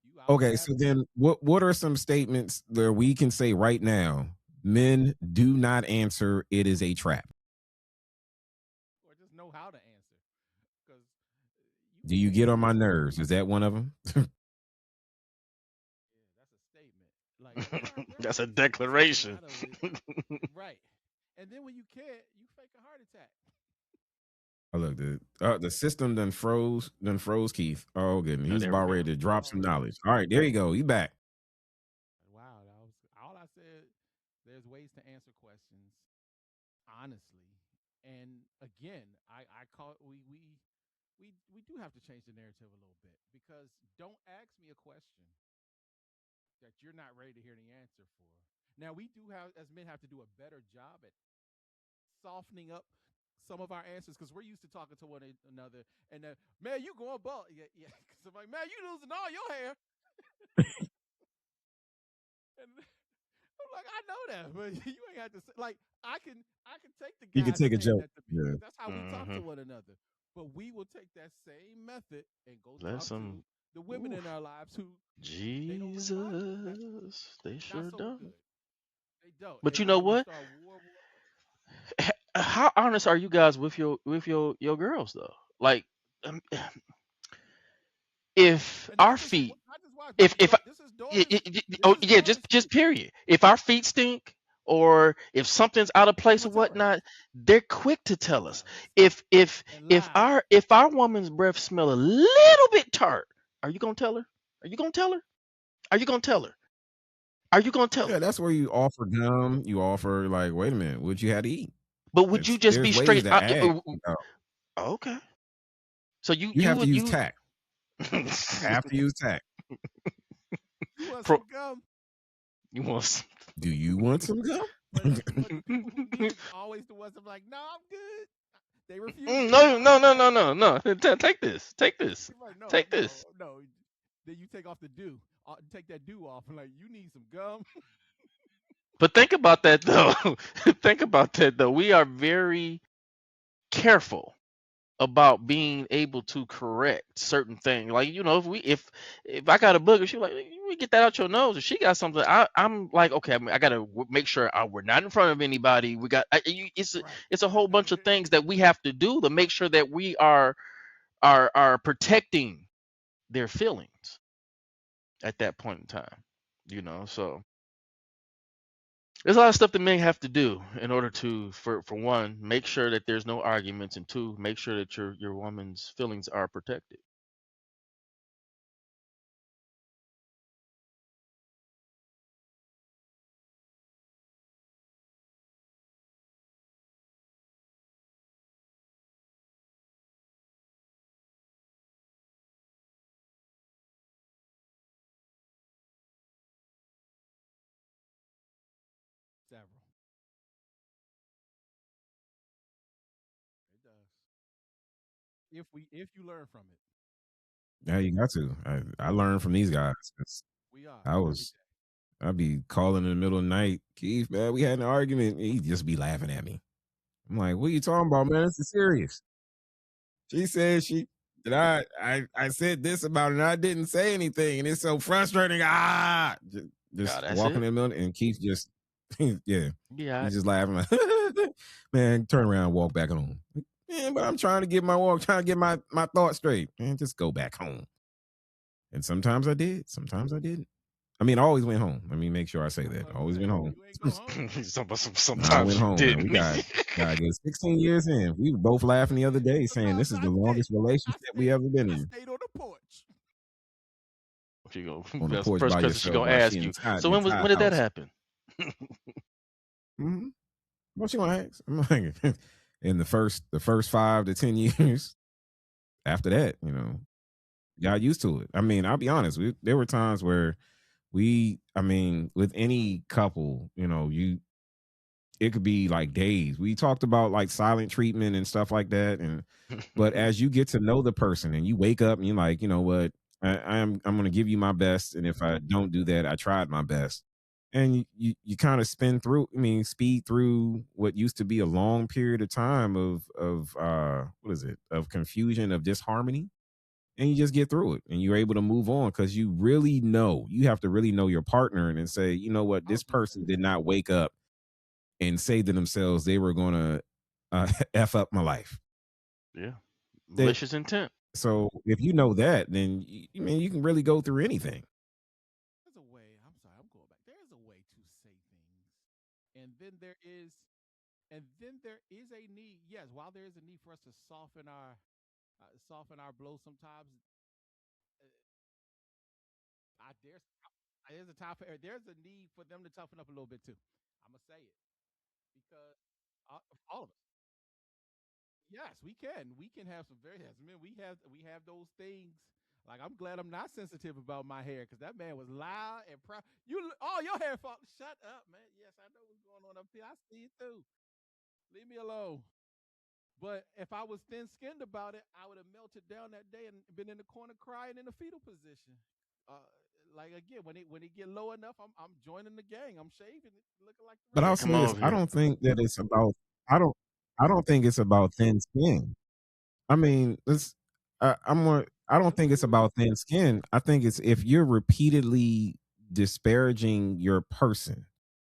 you out Okay, so having fun, then what are some statements that we can say right now? Men do not answer. It is a trap. or just know how to answer, because you Do you can't get on answer my every nerves? Is that one of them? Yeah, that's a statement. Like there are That's a ways to answer a declaration. lot of it. Right. And then when you can't, you fake a heart attack. Oh look, the system done froze Keith. Oh goodness, he Oh, was there we about go. ready to drop some Oh, knowledge. All right, there you go. He back. wow, that was all I said. There's ways to answer questions honestly. And again, I call we do have to change the narrative a little bit, because don't ask me a question that you're not ready to hear the answer for. Now we do have, as men, have to do a better job at softening up some of our answers, because we're used to talking to one another, and man, you going bald? Yeah. Because I'm like, man, you losing all your hair, and I'm like, I know that, but you ain't have to say. Like, I can take the You can guy take a saying joke. that to me, Yeah. because that's how we talk Hmm. to one another. But we will take that same method and go That's talk some. to the women Oof. in our lives who they don't really like it. Jesus. They Not sure so don't. good. They don't, But and you know then we what? start war. How honest are you guys with your girls though? Like, um, if And our not just feet, not just wives, if this is daughters. This oh is yeah, daughters just too. period. If our feet stink or if something's out of We place will or tell her. whatnot, they're quick to We will tell us. tell her If if and if lie. our woman's breath smell a little bit tart, are you gonna tell her? Are you gonna tell her? Are you gonna tell her? Are you gonna tell Yeah, her? that's where you offer gum. You offer like, wait a minute, what you had to eat? But would you just There's be ways straight to out? ask. Okay. So you You you have to would use you tact. After you attack, You want Pro, some gum? you want? do you want some gum? But the people who need it always the ones that are like, no, I'm good. They refuse it. No, No, no, I'm no, good. no, no, no. Take this. Take this. You're like, no, Take no, this. no. Then you take off the dew. Take that dew off and like, you need some gum. But think about that though. Think about that though. We are very careful about being able to correct certain things. Like if I got a booger, she like we get that out your nose. If she got something, I'm like okay, I gotta make sure we're not in front of anybody. We got Right. it's a whole bunch of things that we have to do to make sure that we are protecting their feelings at that point in time. So there's a lot of stuff that men have to do in order to, for one, make sure that there's no arguments, and two, make sure that your woman's feelings are protected. Several. It does. If you learn from it, Yeah, you got to. I learned from these guys. 'Cause we are I every was day. I'd be calling in the middle of the night, Keith, man, we had an argument. He'd just be laughing at me. I'm like, what are you talking about, man? This is serious. She said she that I said this about it and I didn't say anything. And it's so frustrating. Yeah, Just that's walking it. in the middle and Keith just yeah. Yeah, He's just laughing like man, turn around and walk back home. Man, but I'm trying to get my walk, trying to get my thoughts straight. Man, just go back home. And sometimes I did, sometimes I didn't. I mean, I always went home. Let me make sure I say That's that. what I I'm always went saying. home. You ain't go home. I sometimes went you home, man. We didn't. got a good 16 years in. We were both laughing the other day, saying Sometimes this is I the stayed. longest relationship we ever been I in. stayed on the porch. She go. On the That's the porch first by question she yourself gonna while she ask you. inside So the when entire did that house. happen? Mm-hmm. What you gonna ask? I'm like, in the first 5 to 10 years after that, got used to it. I mean, I'll be honest. There were times where I mean, with any couple, it could be like days. We talked about like silent treatment and stuff like that. But as you get to know the person and you wake up and you're like, you know what, I'm going to give you my best. And if I don't do that, I tried my best. And you kind of speed through what used to be a long period of time of what is it, of confusion, of disharmony, and you just get through it and you're able to move on because you have to really know your partner and then say, you know what, I this was gonna say person did not wake up and say to themselves they were going to f up my life. Yeah, That malicious intent. so if you know that, then you can really go through anything. there's a way. I'm sorry, I'm going back. There's a way to say things, and then there is a need. Yes, while there is a need for us to soften our blow sometimes, uh, I dare. There's a time for there's a need for them to toughen up a little bit too. I'm gonna say it because all of us. Yes, we can. We can have some very yes, men. We have those things. Like I'm glad I'm not sensitive about my hair because that man was loud and proud. Your hair fall. Shut up, man. Yes, I know what's going on up here. I see it too. Leave me alone. But if I was thin skinned about it, I would have melted down that day and been in the corner crying in the fetal position. Uh, like again, when it get low enough, I'm joining the gang. I'm shaving it, looking like the But rest I'll Yeah, of them. come say on this: over I here. don't think that it's about. I don't. I don't think it's about thin skin. I mean, I don't think it's about thin skin. I think it's if you're repeatedly disparaging your person,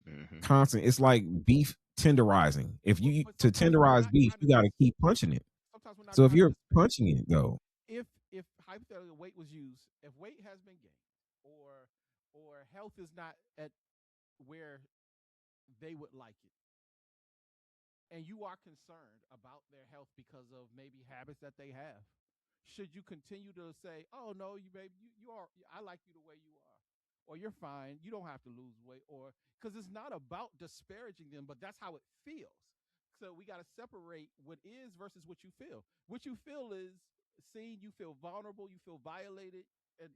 Hmm. constant. It's like beef tenderizing. If you But to sometimes when we're tenderize not beef, trying to you got to keep punching it. sometimes we're not So if trying to you're disparage. punching it though, If hypothetically weight was used, if weight has been gained, or health is not at where they would like it, and you are concerned about their health because of maybe habits that they have, should you continue to say, "Oh no, you baby, you are. I like you the way you are," or "You're fine. You don't have to lose weight," or because it's not about disparaging them, but that's how it feels. So we got to separate what is versus what you feel. What you feel is seen, you feel vulnerable, you feel violated, and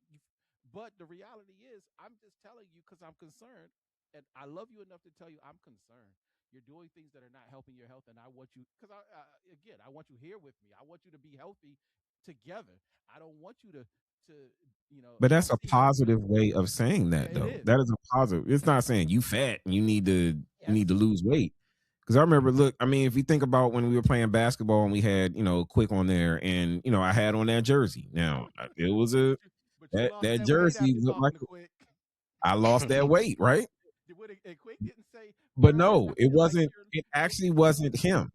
but the reality is, I'm just telling you because I'm concerned, and I love you enough to tell you I'm concerned. You're doing things that are not helping your health, and I want you because again, I want you here with me. I want you to be healthy together. I don't want you to But I that's a see positive way of saying that, it though. is. That is a positive. It's not saying you fat and you Yes. need to lose weight. Because I remember, look, I mean, if you think about when we were playing basketball and we had, Quick on there, and I had on that jersey. Now it was a But you lost that that weight jersey after looked like talking to Quick. I lost that weight, right? And Quick didn't say, But Brian, no, I it feel like wasn't. you're It actually losing weight. wasn't him.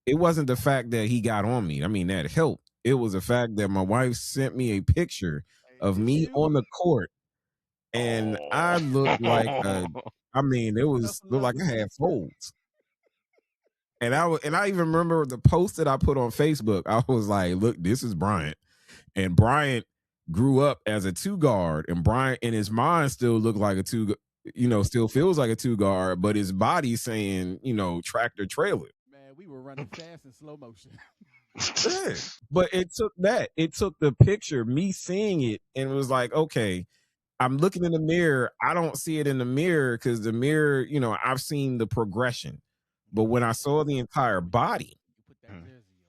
It wasn't the fact that he got on me. I mean, that helped. It was the fact that my wife sent me a picture Hey, of did me you? on the court, and I looked like Oh. I mean, it was looked Self-love like I had boost. folds. And I even remember the post that I put on Facebook. I was like, "Look, this is Bryant, and Bryant grew up as a two guard, and Bryant in his mind still looked like a two, still feels like a two guard, but his body's saying, tractor trailer." Man, we were running fast in slow motion. Yeah. But it took that. It took the picture, me seeing it, and it was like, okay, I'm looking in the mirror. I don't see it in the mirror because the mirror, I've seen the progression. But when I saw the entire body, You put that jersey on.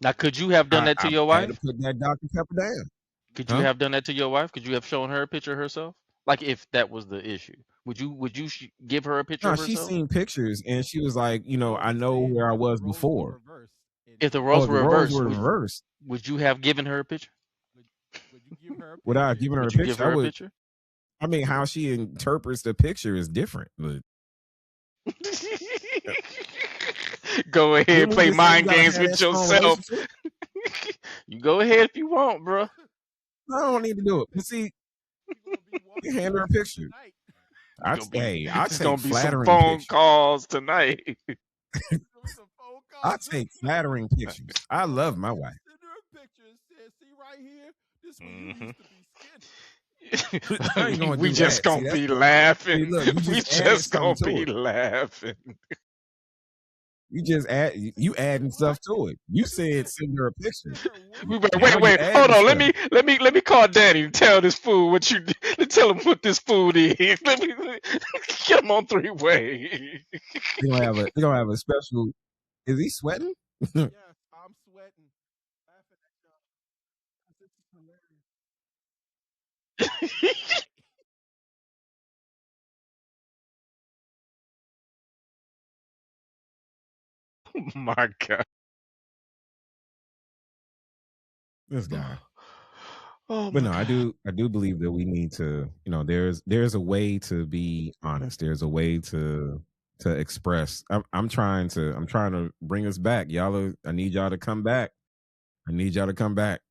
Now, could you have done that to I your had to wife? put that Dr. Pepper down. Could you Huh? have done that to your wife? Could you have shown her a picture of herself? Like if that was the issue, would you give her a picture No, of she's herself? seen pictures and she was like, No, I he's know saying where I if the was roles were before. reversed and If the Oh, roles the were roles reversed, were would reversed. you have given her a picture? would, would you give her a Would I have picture? given her a Would you give picture? I her a would. picture? I mean, how she interprets the picture is different. But Go ahead, didn't we play just say we mind gotta games have with that strong yourself. relationship? You go ahead if you want, bro. I don't need to do it. But see, You're gonna be you walking hand her a past her picture. tonight. I It's take gonna be some flattering phone pictures. calls tonight. There's gonna be some phone I calls take tonight. flattering pictures. I love my wife. Send her a picture and say, "See right here, this where you Mhm. used to be skinny." I ain't gonna We do just that. See, gonna that's be laughing. see, look, you We just added just something gonna to be it. laughing. You just add you adding stuff What? to it. You I just said said, send her a picture. send her what? We better, Now wait, you wait, hold adding on. stuff. Let me call Danny and tell this fool what you. Tell him what this food is. Let me get him on three way. They're gonna have a special. Is he sweating? Yes, I'm sweating. Laughing at y'all. This is hilarious. My God. This guy. Oh But my no, I God. do believe that we need to, there's a way to be honest. There's a way to express. I'm trying to bring us back. I need y'all to come back. I need y'all to come back.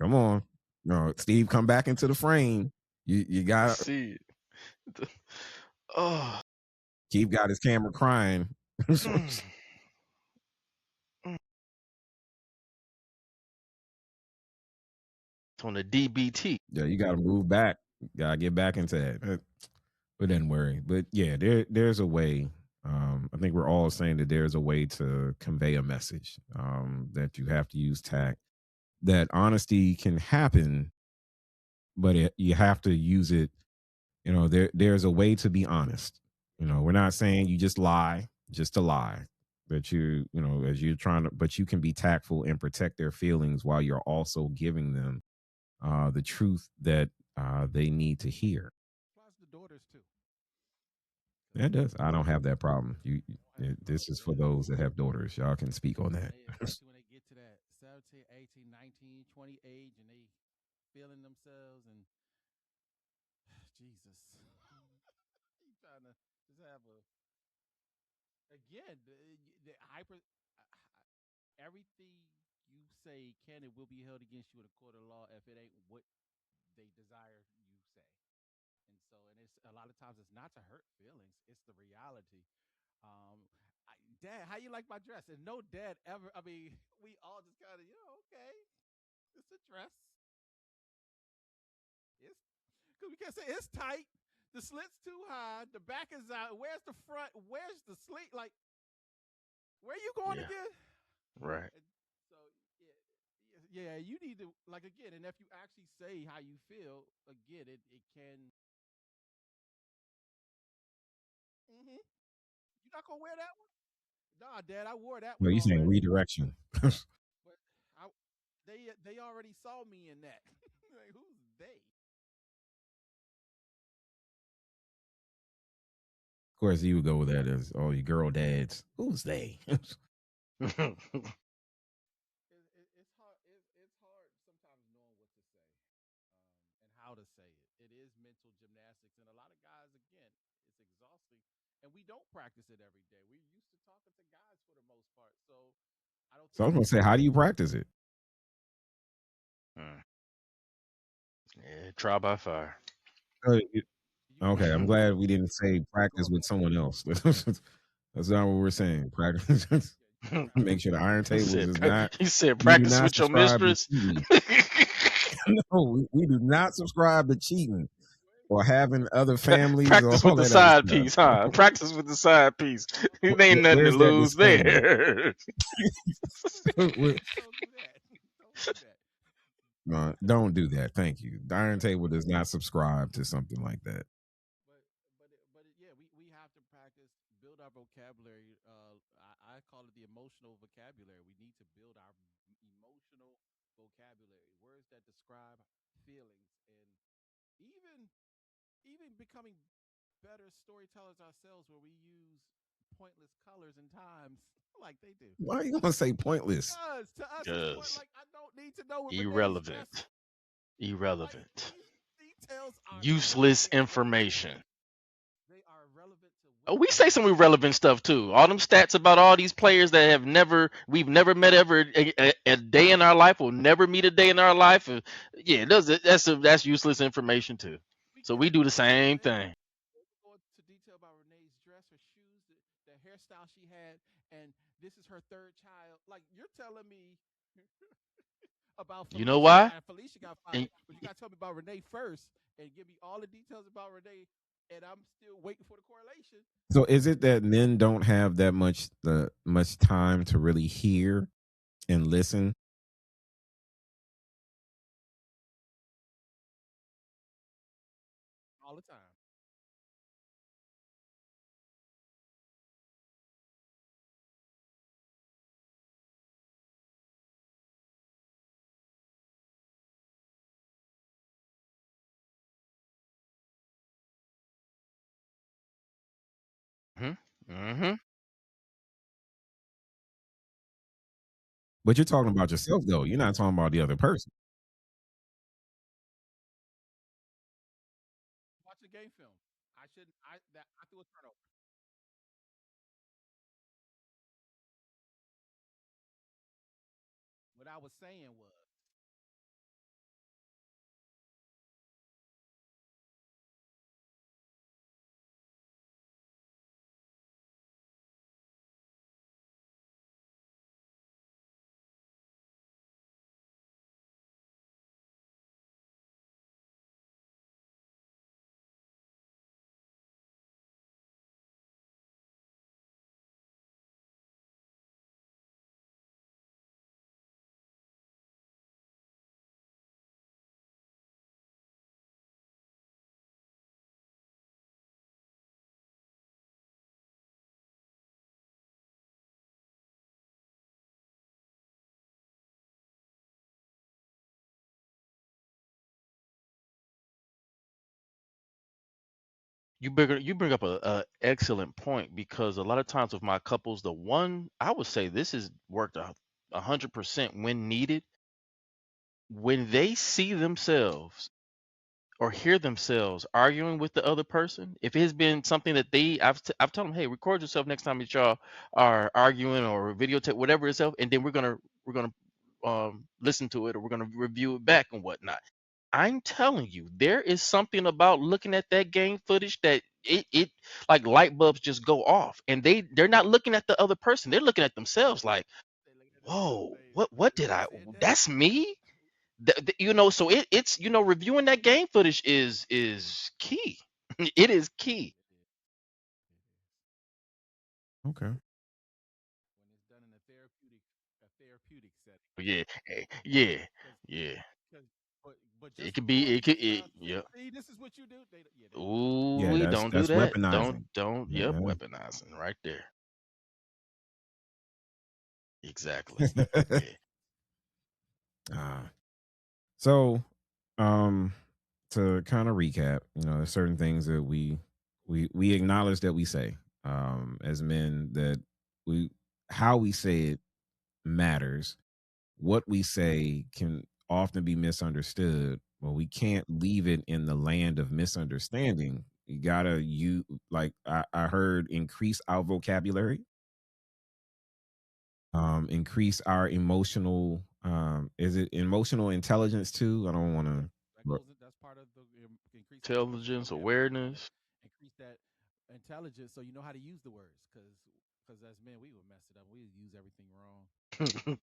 Come on. No, Steve, come back into the frame. You got See. Oh. Keith got his camera crying. Mm, mm. It's on the DBT. Yeah, you gotta move back. Gotta get back into that. But don't worry. But yeah, there's a way. I think we're all saying that there's a way to convey a message. That you have to use tact. That honesty can happen, but you have to use it. There's a way to be honest. We're not saying you just lie, just to lie. That as you're trying to, but you can be tactful and protect their feelings while you're also giving them the truth that they need to hear. Applies to daughters too. That does. I don't have that problem. Don't have This is daughters. for those that have daughters. Y'all can speak on that. Especially when they get to that 17, 18, 19, 20 age and they feeling themselves and Jesus. You trying to just have a again the hyper everything you say can and will be held against you in a court of law if it ain't what they desire you say. And it's a lot of times it's not to hurt feelings, it's the reality. Um, Dad, how you like my dress? And no dad ever. I mean, we all just kind of, okay, it's a dress. It's because we can't say it's tight. The slit's too high. The back is out. Where's the front? Where's the slit? Like, where are you going Yeah. again? Right. And so yeah, yeah, you need to like again, and if you actually say how you feel, again, it can. Hmm. You're not gonna wear that one? Nah, Dad, I wore that No, one you saying already. redirection. But I, they already saw me in that. Like, who's they? Of course, you would go with that as all your girl dads. Who's they? It's hard. It's hard sometimes knowing what to say and how to say it. It is mental gymnastics, and a lot of guys, again, it's exhausting, and we don't practice it every day. We're used to talking to guys for the most part, so I don't So I think was we gonna say, how do you practice it? Mm. Yeah, trial by fire. you Okay, I'm glad we didn't say go practice with ahead. someone else. That's not what we're saying. Practice. Yeah, you practice. Make sure the iron he table said, does not. he said, We do practice not with your subscribe to mistress. cheating. No, we do not subscribe to cheating or having other families or Practice with all the that other side stuff. piece, huh? Practice with the side piece. It ain't nothing to Where's that lose disclaimer? there. Don't do that. Don't do that. Don't do that. Thank you. The iron table does not subscribe to something like that. Yeah, we have to practice, build our vocabulary. I call it the emotional vocabulary. We need to build our emotional vocabulary, words that describe feelings, and even even becoming better storytellers ourselves, where we use pointless colors and times like they do. Why are you gonna say pointless? Because to us, it's point. Yes. Like I don't need to know what Renee's dress. Irrelevant. Like Irrelevant. these details are not Useless irrelevant. information. They are relevant to Oh, what we we say some irrelevant stuff too. All them stats about all these players that we've never met ever a day in our life, will never meet a day in our life. Yeah, that's useless information too. we So get we it. do the We get same it. thing. Go into detail about Renee's dress, her shoes, the hairstyle she had, and this is her third child. Like you're telling me about You know Felicia, why? and Felicia got And fired, but you got to tell me about Renee first and give me all the details about Renee, and I'm still waiting for the correlation. So is it that men don't have that much time to really hear and listen? All the time. mm-hmm. But you're talking about yourself though. You're not talking about the other person. Watch the game film. I shouldn't. I threw a turnover. What I was saying was, You bring up a excellent point, because a lot of times with my couples, the one I would say this has worked 100% when needed, when they see themselves or hear themselves arguing with the other person. If it has been something that I've told them, hey, record yourself next time that y'all are arguing, or videotape whatever itself, and then we're gonna listen to it, or we're gonna review it back and whatnot. I'm telling you, there is something about looking at that game footage that it like light bulbs just go off, and they're not looking at the other person, they're looking at themselves like, they look at themselves. whoa, They what who did I? said that? That's me. So it's reviewing that game footage is key. It is key. It is. It is. Okay. When it's done in a therapeutic setting. Yeah, yeah, Cause, yeah. cause, but It just could before be. It you could. say, Yep. see, this is what you do. They don't do that. Ooh, Yeah, we don't do that's that. weaponizing. Don't. Yep, Yeah. weaponizing right there. Exactly. Yeah. Ah. So, um, to kind of recap, there's certain things that we acknowledge that we say, as men, that we how we say it matters. What we say can often be misunderstood, but we can't leave it in the land of misunderstanding. You gotta like I heard, increase our vocabulary, increase our emotional, is it emotional intelligence too? I don't want Yep, to. that goes. That's part of the increasing the emotional Intelligence, vocabulary. You gotta awareness. increase that intelligence so you know how to use the words. Cause as men, we would mess it up. We would use everything wrong.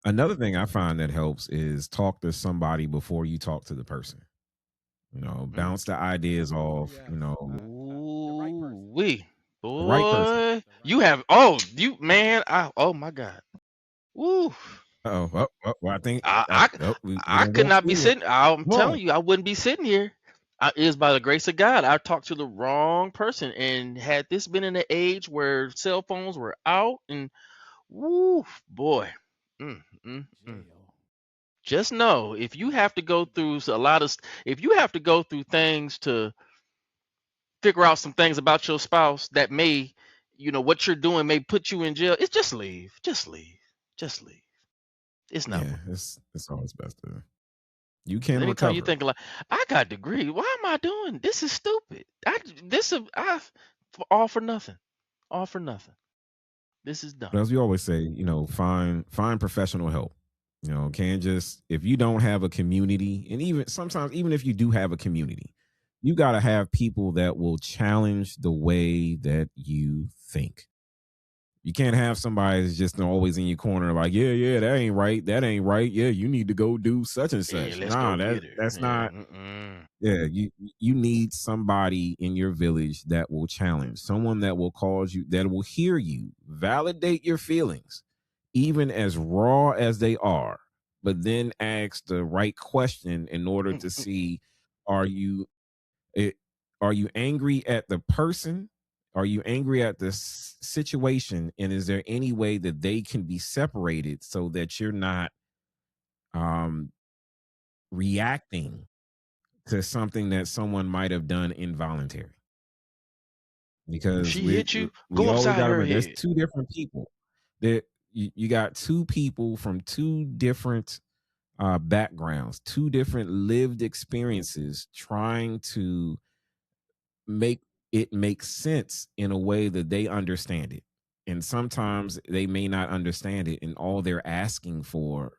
Another thing I find that helps is talk to somebody before you talk to the person. Mm. Bounce the ideas Oh off. yes, the right Ooh, person. we The right person. boy, The right you have. person. Oh, you man. Oh my God. Woo. Oh, well, I think I I, I we're I gonna could go not be through it. sitting. I'm Come on. telling you, I wouldn't be sitting here. It is by the grace of God. I talked to the wrong person, and had this been in an age where cell phones were out, and woo, boy, mm, mm, mm. Jail. Just know if you have to go through a lot of, if you have to go through things to figure out some things about your spouse that may, what you're doing may put you in jail. It's just leave, just leave, just leave. It's not Yeah, worth. it's always best to. You Because can anytime you recover. think like, I got degree, why am I doing this? Is stupid. All for nothing, all for nothing. This is dumb. But as we always say, find professional help. Can't just, if you don't have a community, and even sometimes, even if you do have a community, you got to have people that will challenge the way that you think. You can't have somebody that's just always in your corner, like, yeah, that ain't right, that ain't right. Yeah, you need to go do such and Yeah, such. let's Nah, go get her. that's Yeah. not. Yeah, you need somebody in your village that will challenge, someone that will cause you, that will hear you, validate your feelings, even as raw as they are, but then ask the right question in order to see, are you it, are you angry at the person? Are you angry at the situation? And is there any way that they can be separated so that you're not um reacting to something that someone might have done involuntary? If Because she we hit you, we go always upside got to her remember, there's head. two different people. That you got two people from two different backgrounds, two different lived experiences, trying to make it make sense in a way that they understand it. And sometimes they may not understand it, and all they're asking for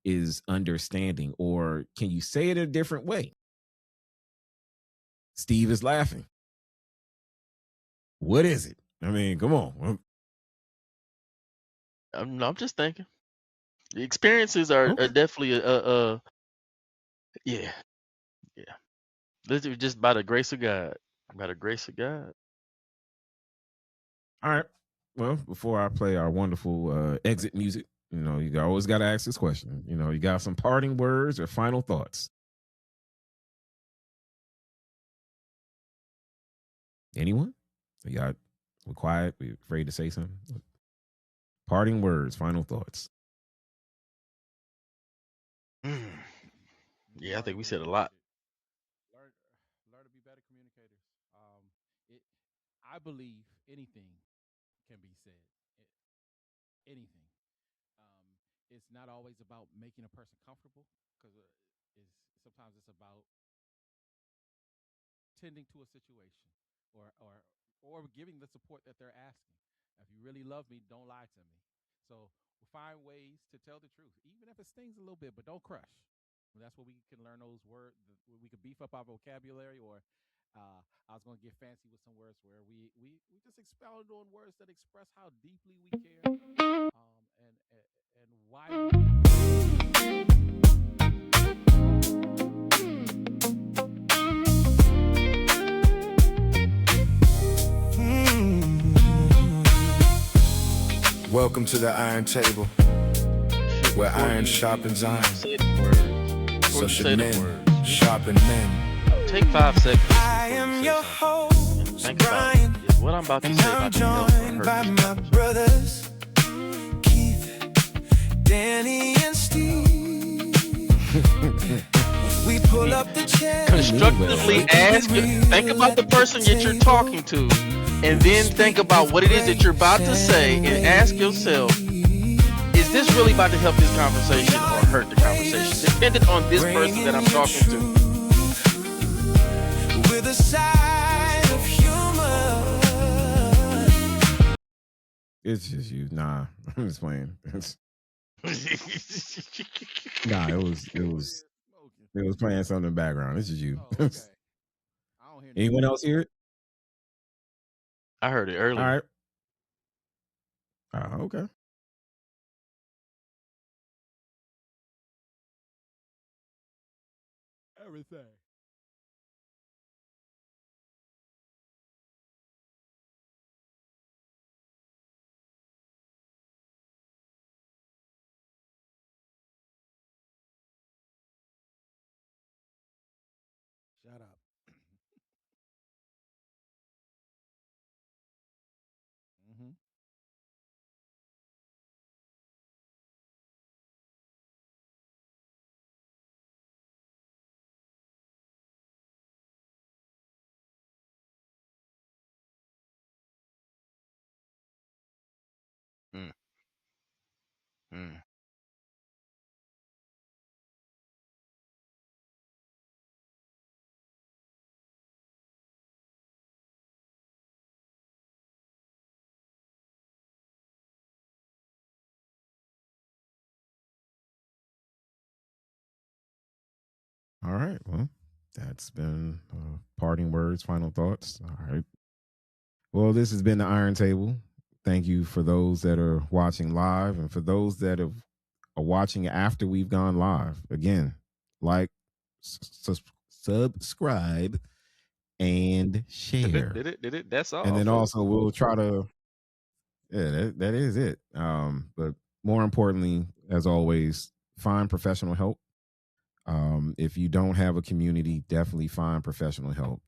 is understanding. Or can you say it a different way? Steve is laughing. What is it? I mean, come on. I'm just thinking. The experiences are Okay. definitely yeah, yeah. This is just by the grace of God. By the grace of God. All right. Well, before I play our wonderful exit music, you always got to ask this question. You got some parting words or final thoughts? Anyone? We're quiet. We're afraid to say something. Parting words, final thoughts. Mm. Be Yeah, I think we said a lot. argumentative. Learn, learn to be better communicators. It. I believe anything can be said. Anything. Um, it's not always about making a person comfortable, because is sometimes it's about tending to a situation, or giving the support that they're asking. If you really love me, don't lie to me. So find ways to tell the truth, even if it stings a little bit, but don't crush. And that's where we can learn those words. We could beef up our vocabulary, or I was going to get fancy with some words where we just expound on words that express how deeply we care, and why. Welcome to the Iron Table, where before iron you sharpens iron. say the words, before So you should say the men words, sharpen men. take 5 seconds I before am you your say something. And host, think about, Brian, is what I'm about to and say I'm about to help or joined hurt by this my conversation? brothers, Keith, Danny, and Steve. We pull up the chair. Constructively ask, think about the person that you're talking to, and then think about what it is that you're about to say, and ask yourself, is this really about to help this conversation or hurt the conversation? Depending on this person that I'm talking to. With a side of humor. It's just you. Nah, I'm just playing. Nah, it was playing something in the background. This is you. Oh, okay. I don't hear Anyone else hear it? I heard it All earlier. right. Okay. everything. Shut up. Mm-hmm. Mm, mm. All right. Well, that's been parting words, final thoughts. All right. Well, this has been the Iron Table. Thank you for those that are watching live, and for those that are watching after we've gone live. Again, like, subscribe, and share. Did it? That's all. And then Folks. also we'll try to, yeah, that is it. But more importantly, as always, find professional help. If you don't have a community, definitely find professional help.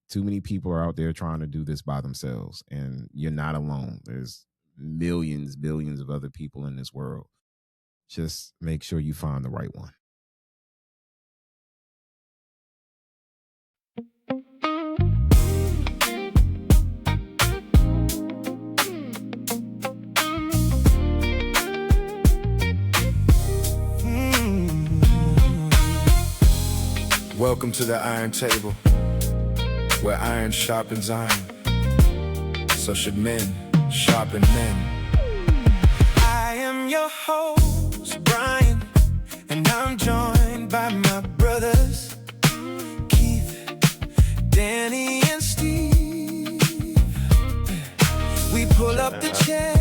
Too many people are out there trying to do this by themselves, and you're not alone. There's millions, billions of other people in this world. Just make sure you find the right one. Welcome to the Iron Table, where iron sharpens iron. So should men sharpen men. I am your host, Brian, and I'm joined by my brothers, Keith, Danny, and Steve. We pull up the chair.